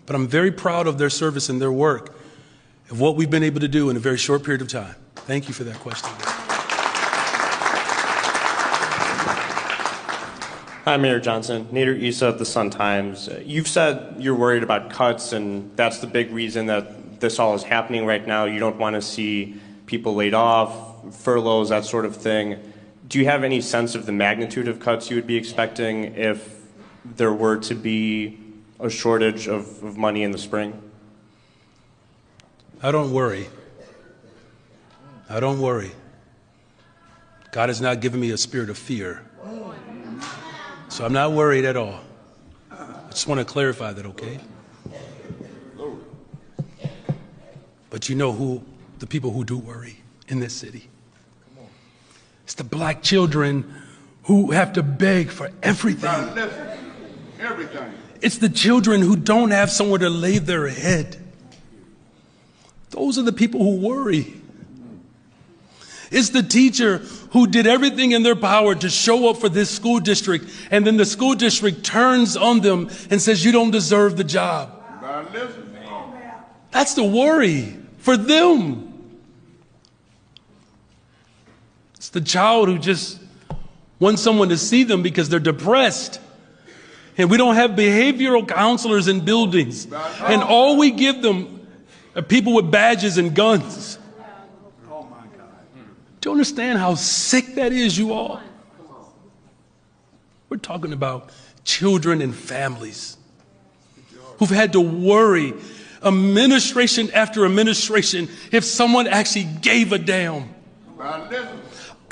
But I'm very proud of their service and their work, of what we've been able to do in a very short period of time. Thank you for that question.
Hi, Mayor Johnson. Nader Issa of the Sun-Times. You've said you're worried about cuts, and that's the big reason that this all is happening right now. You don't want to see people laid off, furloughs, that sort of thing. Do you have any sense of the magnitude of cuts you would be expecting if there were to be a shortage of money in the spring?
I don't worry. I don't worry. God has not given me a spirit of fear. So I'm not worried at all. I just want to clarify that, okay? But you know who the people who do worry in this city. It's the black children who have to beg for everything.
Everything.
It's the children who don't have somewhere to lay their head. Those are the people who worry. It's the teacher who did everything in their power to show up for this school district, and then the school district turns on them and says, you don't deserve the job. That's the worry for them. It's the child who just wants someone to see them because they're depressed. And we don't have behavioral counselors in buildings. And all we give them are people with badges and guns. Do you understand how sick that is, you all? We're talking about children and families who've had to worry, administration after administration, if someone actually gave a damn.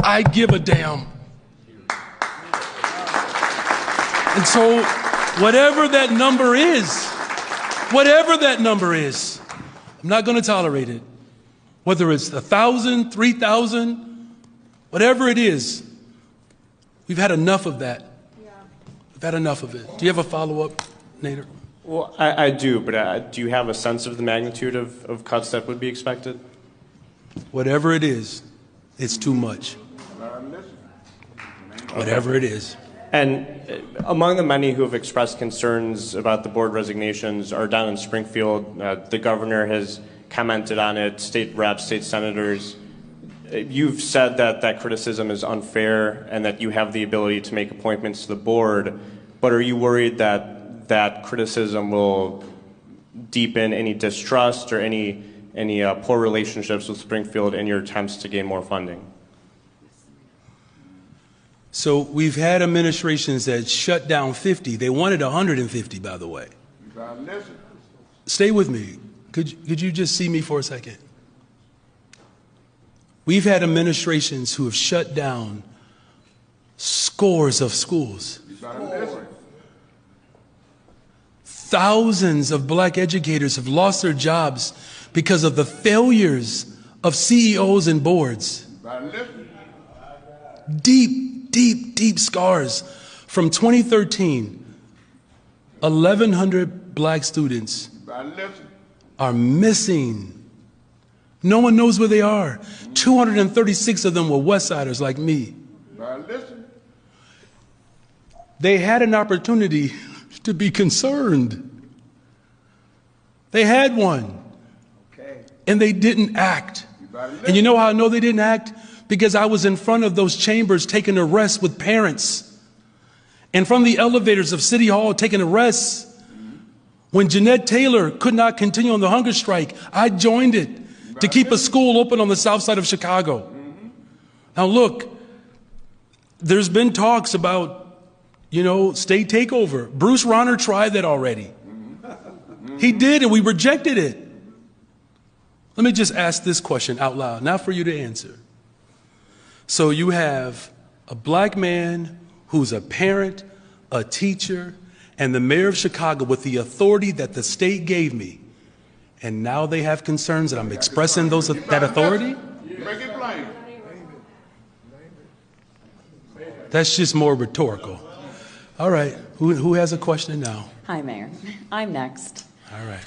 I give a damn. And so whatever that number is, I'm not going to tolerate it. Whether it's 1,000, 3,000, whatever it is, we've had enough of that. We've had enough of it. Do you have a follow-up, Nader?
Well, I do, but do you have a sense of the magnitude of cuts that would be expected?
Whatever it is, it's too much. Whatever it is.
And among the many who have expressed concerns about the board resignations are down in Springfield. The governor has commented on it, state reps, state senators. You've said that that criticism is unfair and that you have the ability to make appointments to the board, but are you worried that that criticism will deepen any distrust or any poor relationships with Springfield in your attempts to gain more funding?
So we've had administrations that shut down 50. They wanted 150, by the way. Stay with me. Could you just see me for a second? We've had administrations who have shut down scores of schools. Thousands of black educators have lost their jobs because of the failures of CEOs and boards. Deep scars. From 2013, 1,100 black students are missing. No one knows where they are. 236 of them were West Siders like me. They had an opportunity to be concerned. They had one. And they didn't act. And you know how I know they didn't act? Because I was in front of those chambers taking arrests with parents. And from the elevators of City Hall taking arrests. When Jeanette Taylor could not continue on the hunger strike, I joined it to keep a school open on the south side of Chicago. Now look, there's been talks about, state takeover. Bruce Rauner tried that already. He did, and we rejected it. Let me just ask this question out loud, not for you to answer. So you have a black man who's a parent, a teacher, and the mayor of Chicago with the authority that the state gave me. And now they have concerns that I'm expressing that authority? That's just more rhetorical. All right, who has a question now?
Hi, Mayor. I'm next.
All right.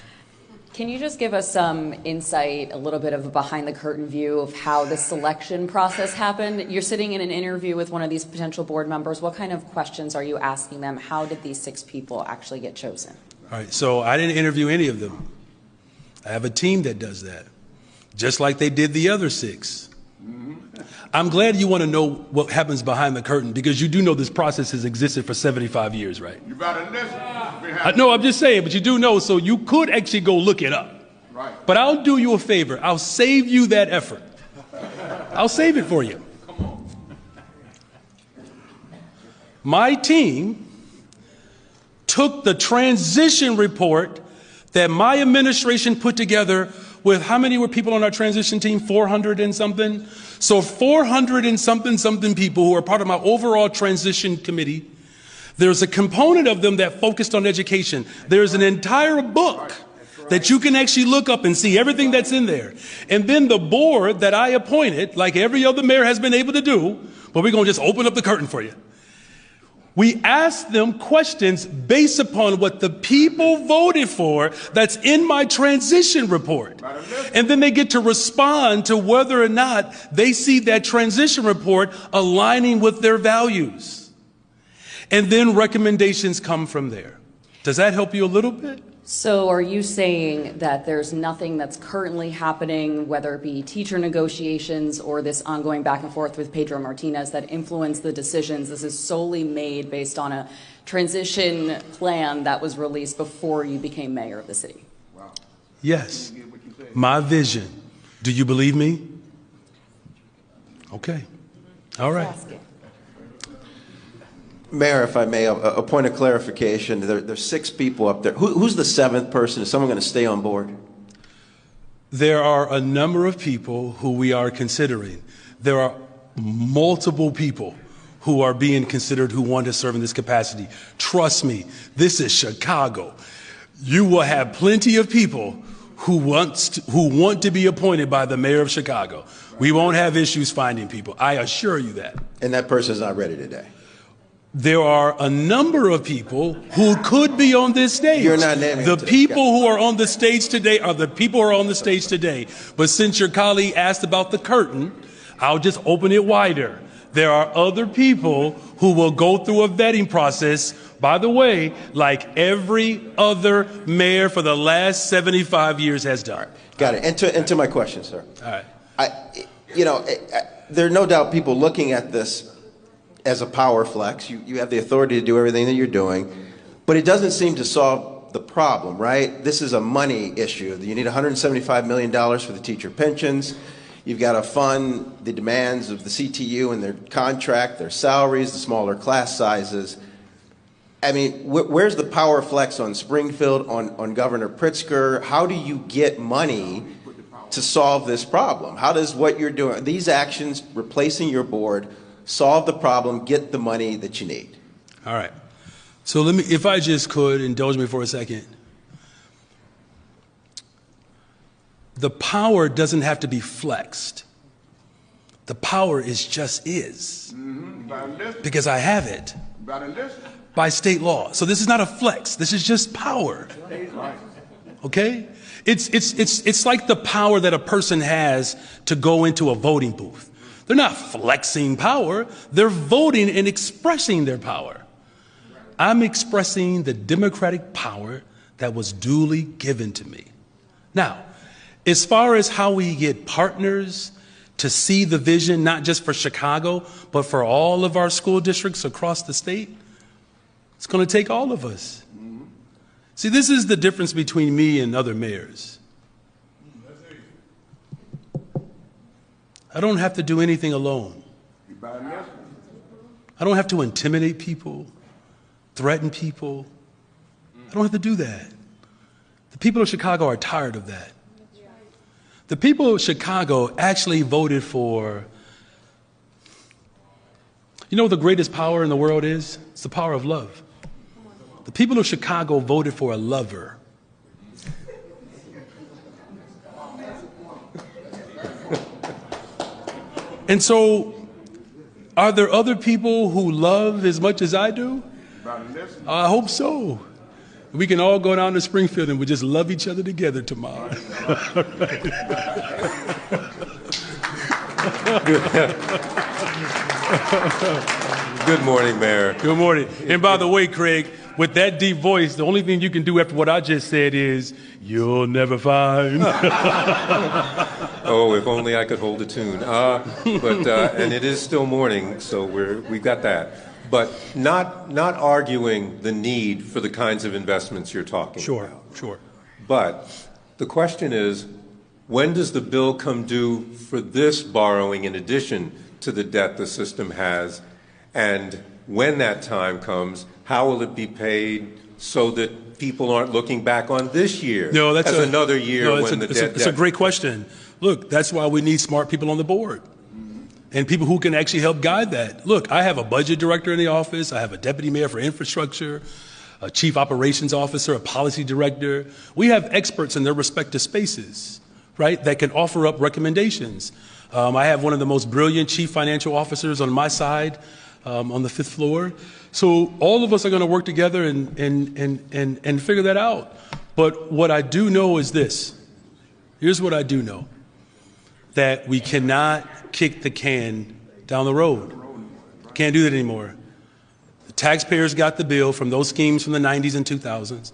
Can you just give us some insight, a little bit of a behind-the-curtain view of how the selection process happened? You're sitting in an interview with one of these potential board members. What kind of questions are you asking them? How did these 6 people actually get chosen?
All right, so I didn't interview any of them. I have a team that does that, just like they did the other 6. I'm glad you want to know what happens behind the curtain, because you do know this process has existed for 75 years, right?
You better listen.
No, I'm just saying, but you do know, so you could actually go look it up.
Right.
But I'll do you a favor. I'll save you that effort. I'll save it for you. My team took the transition report that my administration put together with how many were people on our transition team? 400 and something? So 400 and something people who are part of my overall transition committee. There's a component of them that focused on education. There's an entire book that you can actually look up and see everything that's in there. And then the board that I appointed, like every other mayor has been able to do, but we're going to just open up the curtain for you. We ask them questions based upon what the people voted for that's in my transition report. And then they get to respond to whether or not they see that transition report aligning with their values. And then recommendations come from there. Does that help you a little bit?
So are you saying that there's nothing that's currently happening, whether it be teacher negotiations or this ongoing back and forth with Pedro Martinez, that influence the decisions? This is solely made based on a transition plan that was released before you became mayor of the city?
Yes. My vision. Do you believe me? Okay. All right.
Mayor, if I may, a point of clarification. There's 6 people up there. Who's the 7th person? Is someone going to stay on board?
There are a number of people who we are considering. There are multiple people who are being considered who want to serve in this capacity. Trust me, this is Chicago. You will have plenty of people who want to be appointed by the mayor of Chicago. We won't have issues finding people. I assure you that.
And that person's not ready today.
There are a number of people who could be on this stage.
You're not naming
the people who are on the stage today are the people who are on the stage today. But since your colleague asked about the curtain, I'll just open it wider. There are other people who will go through a vetting process, by the way, like every other mayor for the last 75 years has done.
Got it. And to my question, sir.
All right.
There are no doubt people looking at this as a power flex. You have the authority to do everything that you're doing, but it doesn't seem to solve the problem, right? This is a money issue. You need $175 million for the teacher pensions. You've got to fund the demands of the CTU and their contract, their salaries, the smaller class sizes. I mean, where's the power flex on Springfield, on Governor Pritzker? How do you get money to solve this problem? How does what you're doing, these actions, replacing your board, solve the problem, get the money that you need?
All right. So let me, if I just could, indulge me for a second. The power doesn't have to be flexed. The power just is. Because I have it by state law. So this is not a flex. This is just power. Okay? It's like the power that a person has to go into a voting booth. They're not flexing power. They're voting and expressing their power. I'm expressing the democratic power that was duly given to me. Now, as far as how we get partners to see the vision, not just for Chicago, but for all of our school districts across the state, it's going to take all of us. See, this is the difference between me and other mayors. I don't have to do anything alone. I don't have to intimidate people, threaten people. I don't have to do that. The people of Chicago are tired of that. The people of Chicago actually voted for, you know what the greatest power in the world is? It's the power of love. The people of Chicago voted for a lover. And so, are there other people who love as much as I do? I hope so. We can all go down to Springfield and we just love each other together tomorrow.
Good morning, Mayor.
Good morning. And by the way, Craig, with that deep voice, the only thing you can do after what I just said is, you'll never find.
Oh, if only I could hold a tune. And it is still morning, so we've got that. But not arguing the need for the kinds of investments you're talking about.
Sure.
But the question is, when does the bill come due for this borrowing in addition to the debt the system has? And when that time comes, how will it be paid so that people aren't looking back on this year as another year when the debt...
It's a great question. Look, that's why we need smart people on the board and people who can actually help guide that. Look, I have a budget director in the office. I have a deputy mayor for infrastructure. a chief operations officer, a policy director. We have experts in their respective spaces, right, that can offer up recommendations. I have one of the most brilliant chief financial officers on my side on the 5th floor. So all of us are going to work together and figure that out. But what I do know is this. Here's what I do know. That we cannot kick the can down the road. Can't do that anymore. The taxpayers got the bill from those schemes from the 90s and 2000s.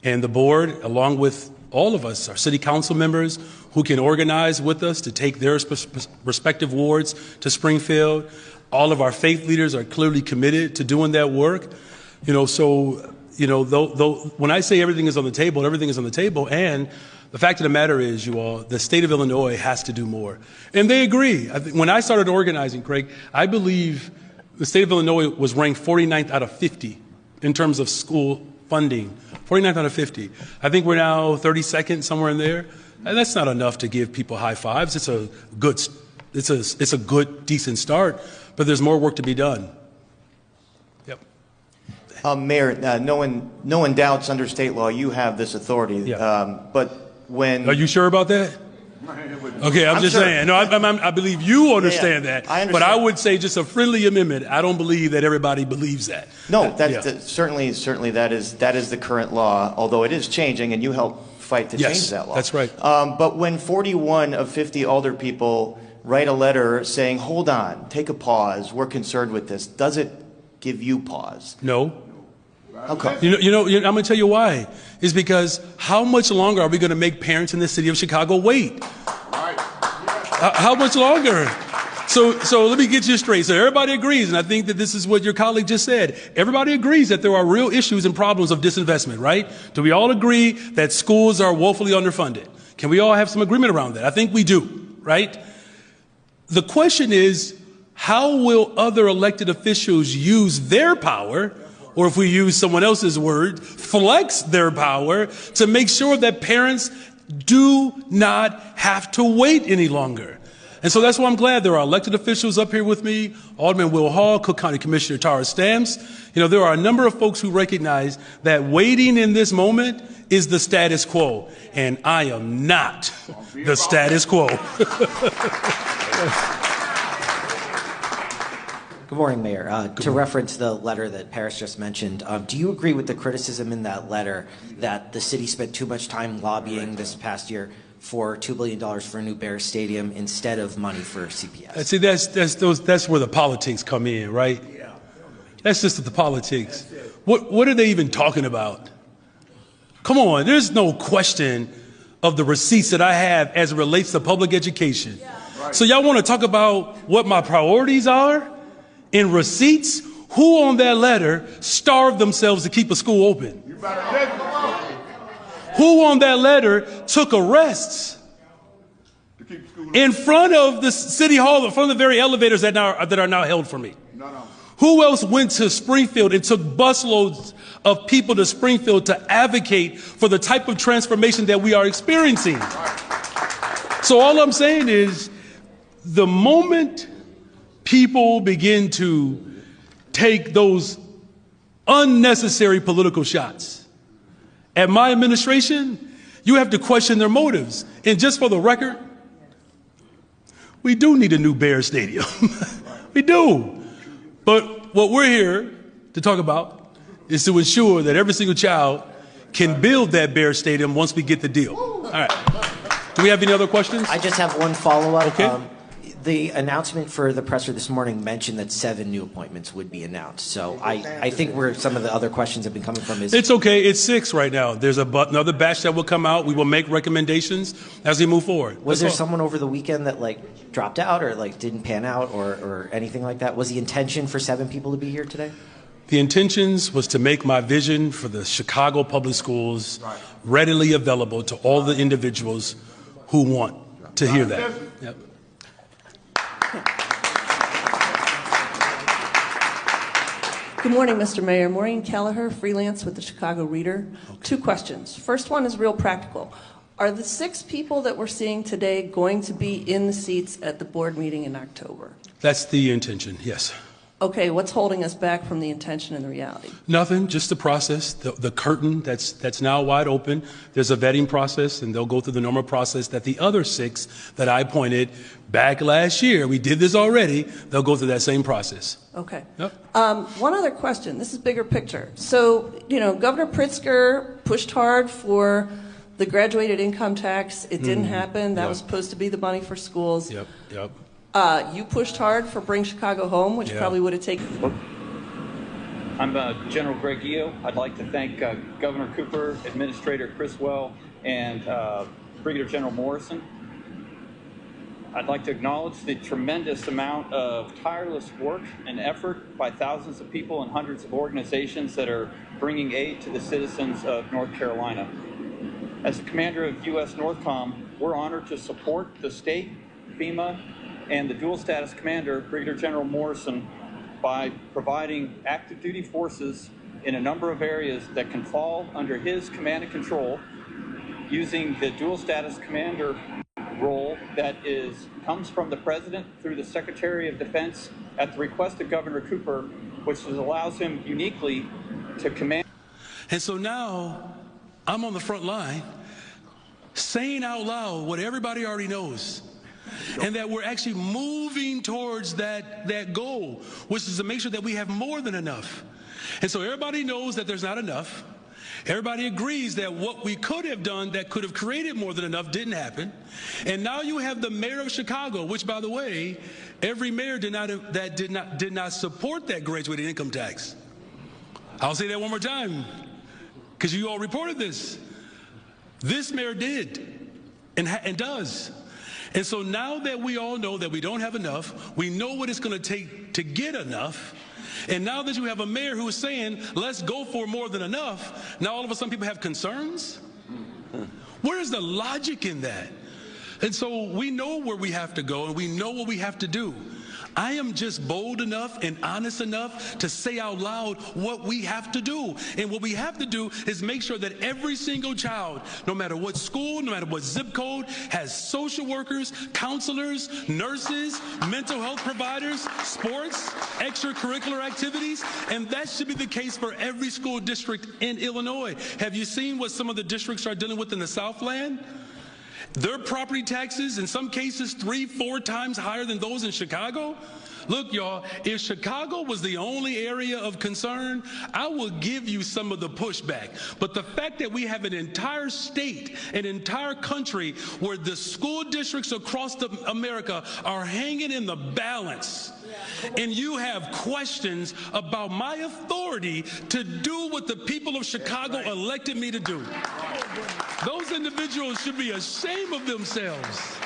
And the board, along with all of us, our city council members who can organize with us to take their respective wards to Springfield. All of our faith leaders are clearly committed to doing that work. When I say everything is on the table, everything is on the table. And the fact of the matter is, you all, the state of Illinois has to do more. And they agree. When I started organizing, Craig, I believe the state of Illinois was ranked 49th out of 50 in terms of school funding. 49th out of 50. I think we're now 32nd, somewhere in there. And that's not enough to give people high fives. It's a good, decent start. But there's more work to be done. Yep.
Mayor, no one doubts under state law you have this authority.
Yeah.
But when
are you sure about that? Okay, I'm just sure. Saying. No, I believe you understand that.
I understand.
But I would say just a friendly amendment. I don't believe that everybody believes that.
No, certainly that is the current law. Although it is changing, and you help fight to change that law.
That's right.
But when 41 of 50 alder people write a letter saying, "Hold on, take a pause. We're concerned with this," does it give you pause?
No.
How come?
I'm going to tell you why. It's because how much longer are we going to make parents in the city of Chicago wait? How much longer? So let me get you straight. So everybody agrees, and I think that this is what your colleague just said. Everybody agrees that there are real issues and problems of disinvestment, right? Do we all agree that schools are woefully underfunded? Can we all have some agreement around that? I think we do, right? The question is, how will other elected officials use their power, or if we use someone else's word, flex their power to make sure that parents do not have to wait any longer? And so that's why I'm glad there are elected officials up here with me, Alderman Will Hall, Cook County Commissioner Tara Stamps. There are a number of folks who recognize that waiting in this moment is the status quo, and I am not the status quo.
Good morning, Mayor. To reference the letter that Paris just mentioned, do you agree with the criticism in that letter that the city spent too much time lobbying this past year for $2 billion for a new Bears Stadium instead of money for CPS?
See, that's where the politics come in, right? Yeah. That's just the politics. What are they even talking about? Come on, there's no question of the receipts that I have as it relates to public education. Yeah. Right. So y'all want to talk about what my priorities are in receipts? Who on that letter starved themselves to keep a school open? Who on that letter took arrests in front of the city hall, in front of the very elevators that are now held for me? Who else went to Springfield and took busloads of people to Springfield to advocate for the type of transformation that we are experiencing? So all I'm saying is, the moment people begin to take those unnecessary political shots at my administration, you have to question their motives. And just for the record, we do need a new Bears Stadium. We do. But what we're here to talk about is to ensure that every single child can build that Bears Stadium once we get the deal. All right. Do we have any other questions?
I just have one follow-up.
Okay.
The announcement for the presser this morning mentioned that 7 new appointments would be announced. So I think where some of the other questions have been coming from is...
It's okay. It's 6 right now. There's another batch that will come out. We will make recommendations as we move forward.
Was there someone over the weekend that dropped out or didn't pan out or anything like that? Was the intention for 7 people to be here today?
The intentions was to make my vision for the Chicago Public Schools readily available to all the individuals who want to hear that. Yep.
Good morning, Mr. Mayor. Maureen Kelleher, freelance with the Chicago Reader. Okay. 2 questions. First one is real practical. Are the 6 people that we're seeing today going to be in the seats at the board meeting in October?
That's the intention, yes.
Okay, what's holding us back from the intention and the reality?
Nothing, just the process, the curtain that's now wide open. There's a vetting process, and they'll go through the normal process that the other 6 that I appointed back last year, we did this already, they'll go through that same process.
Okay.
Yep.
One other question. This is bigger picture. So, Governor Pritzker pushed hard for the graduated income tax. It didn't happen. That was supposed to be the money for schools.
Yep.
You pushed hard for Bring Chicago Home, which probably would have taken.
I'm General Greg Gio. I'd like to thank Governor Cooper, Administrator Criswell, and Brigadier General Morrison. I'd like to acknowledge the tremendous amount of tireless work and effort by thousands of people and hundreds of organizations that are bringing aid to the citizens of North Carolina. As the commander of U.S. NORTHCOM, we're honored to support the state, FEMA, and the dual status commander, Brigadier General Morrison, by providing active duty forces in a number of areas that can fall under his command and control, using the dual status commander role that comes from the President through the Secretary of Defense at the request of Governor Cooper, which allows him uniquely to command.
And so now I'm on the front line saying out loud what everybody already knows. And that we're actually moving towards that goal, which is to make sure that we have more than enough. And so everybody knows that there's not enough. Everybody agrees that what we could have done that could have created more than enough didn't happen. And now you have the mayor of Chicago, which, by the way, every mayor did not support that graduated income tax. I'll say that one more time, because you all reported this. This mayor did and does. And so now that we all know that we don't have enough, we know what it's going to take to get enough. And now that you have a mayor who is saying, let's go for more than enough, now all of a sudden people have concerns? Where is the logic in that? And so we know where we have to go, and we know what we have to do. I am just bold enough and honest enough to say out loud what we have to do. And what we have to do is make sure that every single child, no matter what school, no matter what zip code, has social workers, counselors, nurses, mental health providers, sports, extracurricular activities. And that should be the case for every school district in Illinois. Have you seen what some of the districts are dealing with in the Southland? Their property taxes, in some cases, 3-4 times higher than those in Chicago. Look, y'all, if Chicago was the only area of concern, I will give you some of the pushback. But the fact that we have an entire state, an entire country, where the school districts across America are hanging in the balance, and you have questions about my authority to do what the people of Chicago elected me to do. Those individuals should be ashamed of themselves.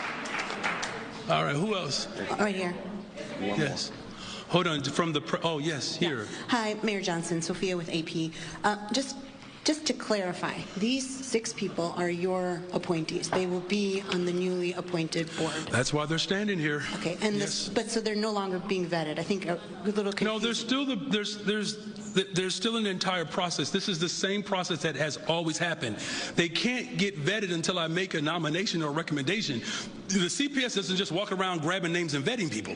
All right, who else?
Right here.
Yes. Hold on, from the, oh, yes, here.
Hi, Mayor Johnson, Sophia with AP. Just to clarify, these 6 people are your appointees. They will be on the newly appointed board.
That's why they're standing here.
Okay, and
yes.
but so they're no longer being vetted. I think a little confusing.
No, there's still an entire process. This is the same process that has always happened. They can't get vetted until I make a nomination or a recommendation. The CPS doesn't just walk around grabbing names and vetting people.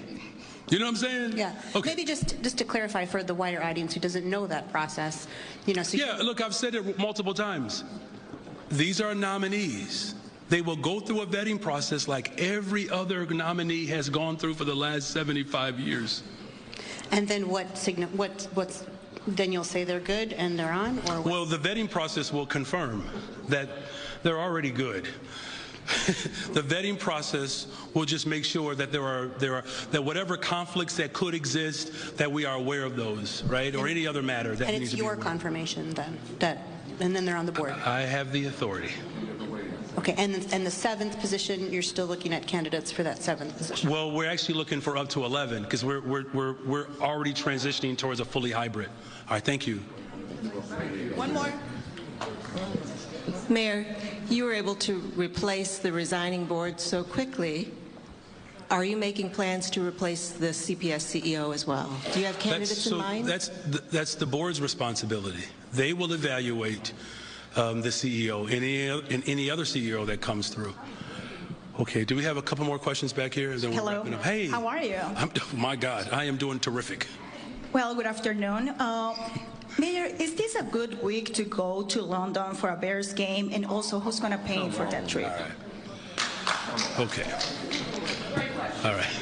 You know what I'm saying?
Yeah.
Okay.
Maybe just to clarify for the wider audience who doesn't know that process, So
yeah, look, I've said it multiple times. These are nosminees. They will go through a vetting process like every other nominee has gone through for the last 75 years.
And then then you'll say they're good and they're on, or what?
Well, the vetting process will confirm that they're already good. The vetting process will just make sure that that whatever conflicts that could exist, that we are aware of those, right? Or any other matter that
and
needs
it's
to be
your confirmation then and then they're on the board.
I have the authority.
Okay, and the 7th position, you're still looking at candidates for that 7th position.
Well, we're actually looking for up to 11 because we're already transitioning towards a fully hybrid. All right, thank you.
One more.
Mayor, you were able to replace the resigning board so quickly. Are you making plans to replace the CPS CEO as well? Do you have candidates in mind?
That's the board's responsibility. They will evaluate the CEO and any other CEO that comes through. Okay, do we have a couple more questions back here?
Hello.
Hey.
How are you?
Oh my God, I am doing terrific.
Well, good afternoon. Mayor, is this a good week to go to London for a Bears game? And also, who's going to pay for that trip?
Okay. All right.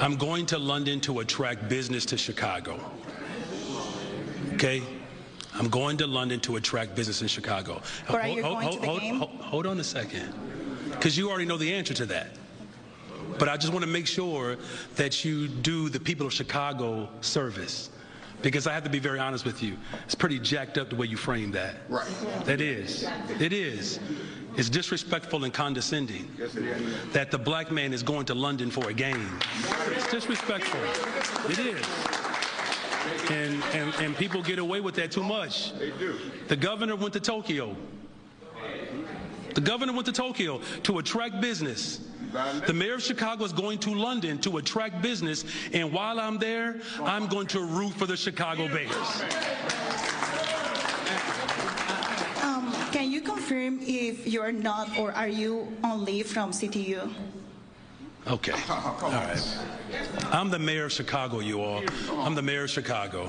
I'm going to London to attract business to Chicago. Okay? I'm going to London to attract business in Chicago.
But are you going to the game?
Hold on a second. Because you already know the answer to that. But I just want to make sure that you do the people of Chicago service. Because I have to be very honest with you. It's pretty jacked up the way you frame that. Right. That is. It is. It's disrespectful and condescending that the black man is going to London for a game. It's disrespectful. It is. And people get away with that too much. They do. The governor went to Tokyo. The governor went to Tokyo to attract business. The mayor of Chicago is going to London to attract business, and while I'm there, I'm going to root for the Chicago Bears.
Can you confirm if you're not, or are you on leave from CTU?
Okay. All right. I'm the mayor of Chicago, you all. I'm the mayor of Chicago.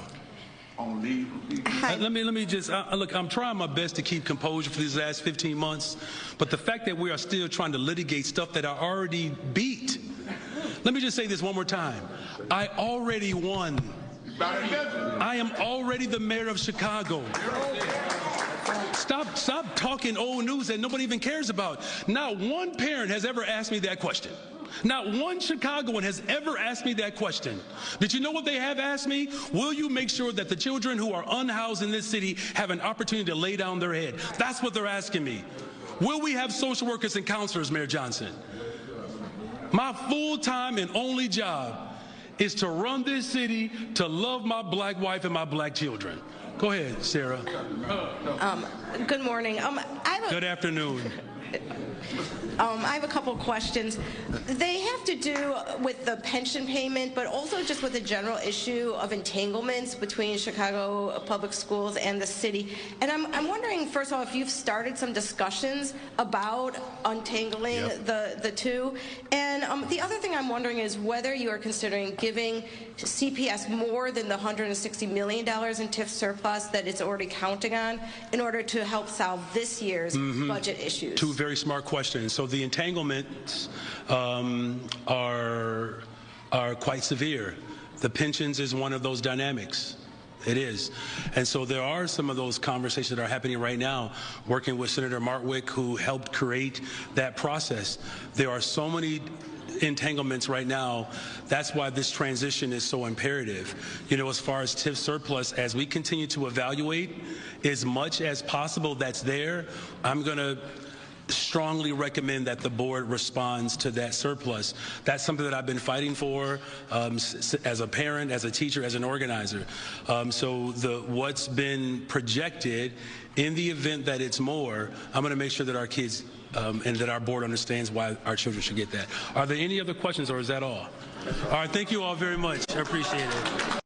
Let me just look. I'm trying my best to keep composure for these last 15 months, but the fact that we are still trying to litigate stuff that I already beat. Let me just say this one more time. I already won. I am already the mayor of Chicago. Stop talking old news that nobody even cares about. Not one parent has ever asked me that question. Not one Chicagoan has ever asked me that question. Did you know what they have asked me? Will you make sure that the children who are unhoused in this city have an opportunity to lay down their head? That's what they're asking me. Will we have social workers and counselors, Mayor Johnson? My full-time and only job is to run this city, to love my black wife and my black children. Go ahead, Sarah.
Good morning.
Good afternoon.
I have a couple questions. They have to do with the pension payment, but also just with the general issue of entanglements between Chicago Public Schools and the city. And I'm wondering, first of all, if you've started some discussions about untangling the two. And the other thing I'm wondering is whether you are considering giving CPS more than the $160 million in TIF surplus that it's already counting on in order to help solve this year's budget issues.
Two very smart questions. So the entanglements are quite severe. The pensions is one of those dynamics. It is. And so there are some of those conversations that are happening right now, working with Senator Martwick, who helped create that process. There are so many entanglements right now. That's why this transition is so imperative. You know, as far as TIF surplus, as we continue to evaluate as much as possible that's there, I'm going to strongly recommend that the board responds to that surplus. That's something that I've been fighting for as a parent, as a teacher, as an organizer. So what's been projected, in the event that it's more, I'm going to make sure that our kids and that our board understands why our children should get that. Are there any other questions, or is that all? All right, thank you all very much. I appreciate it.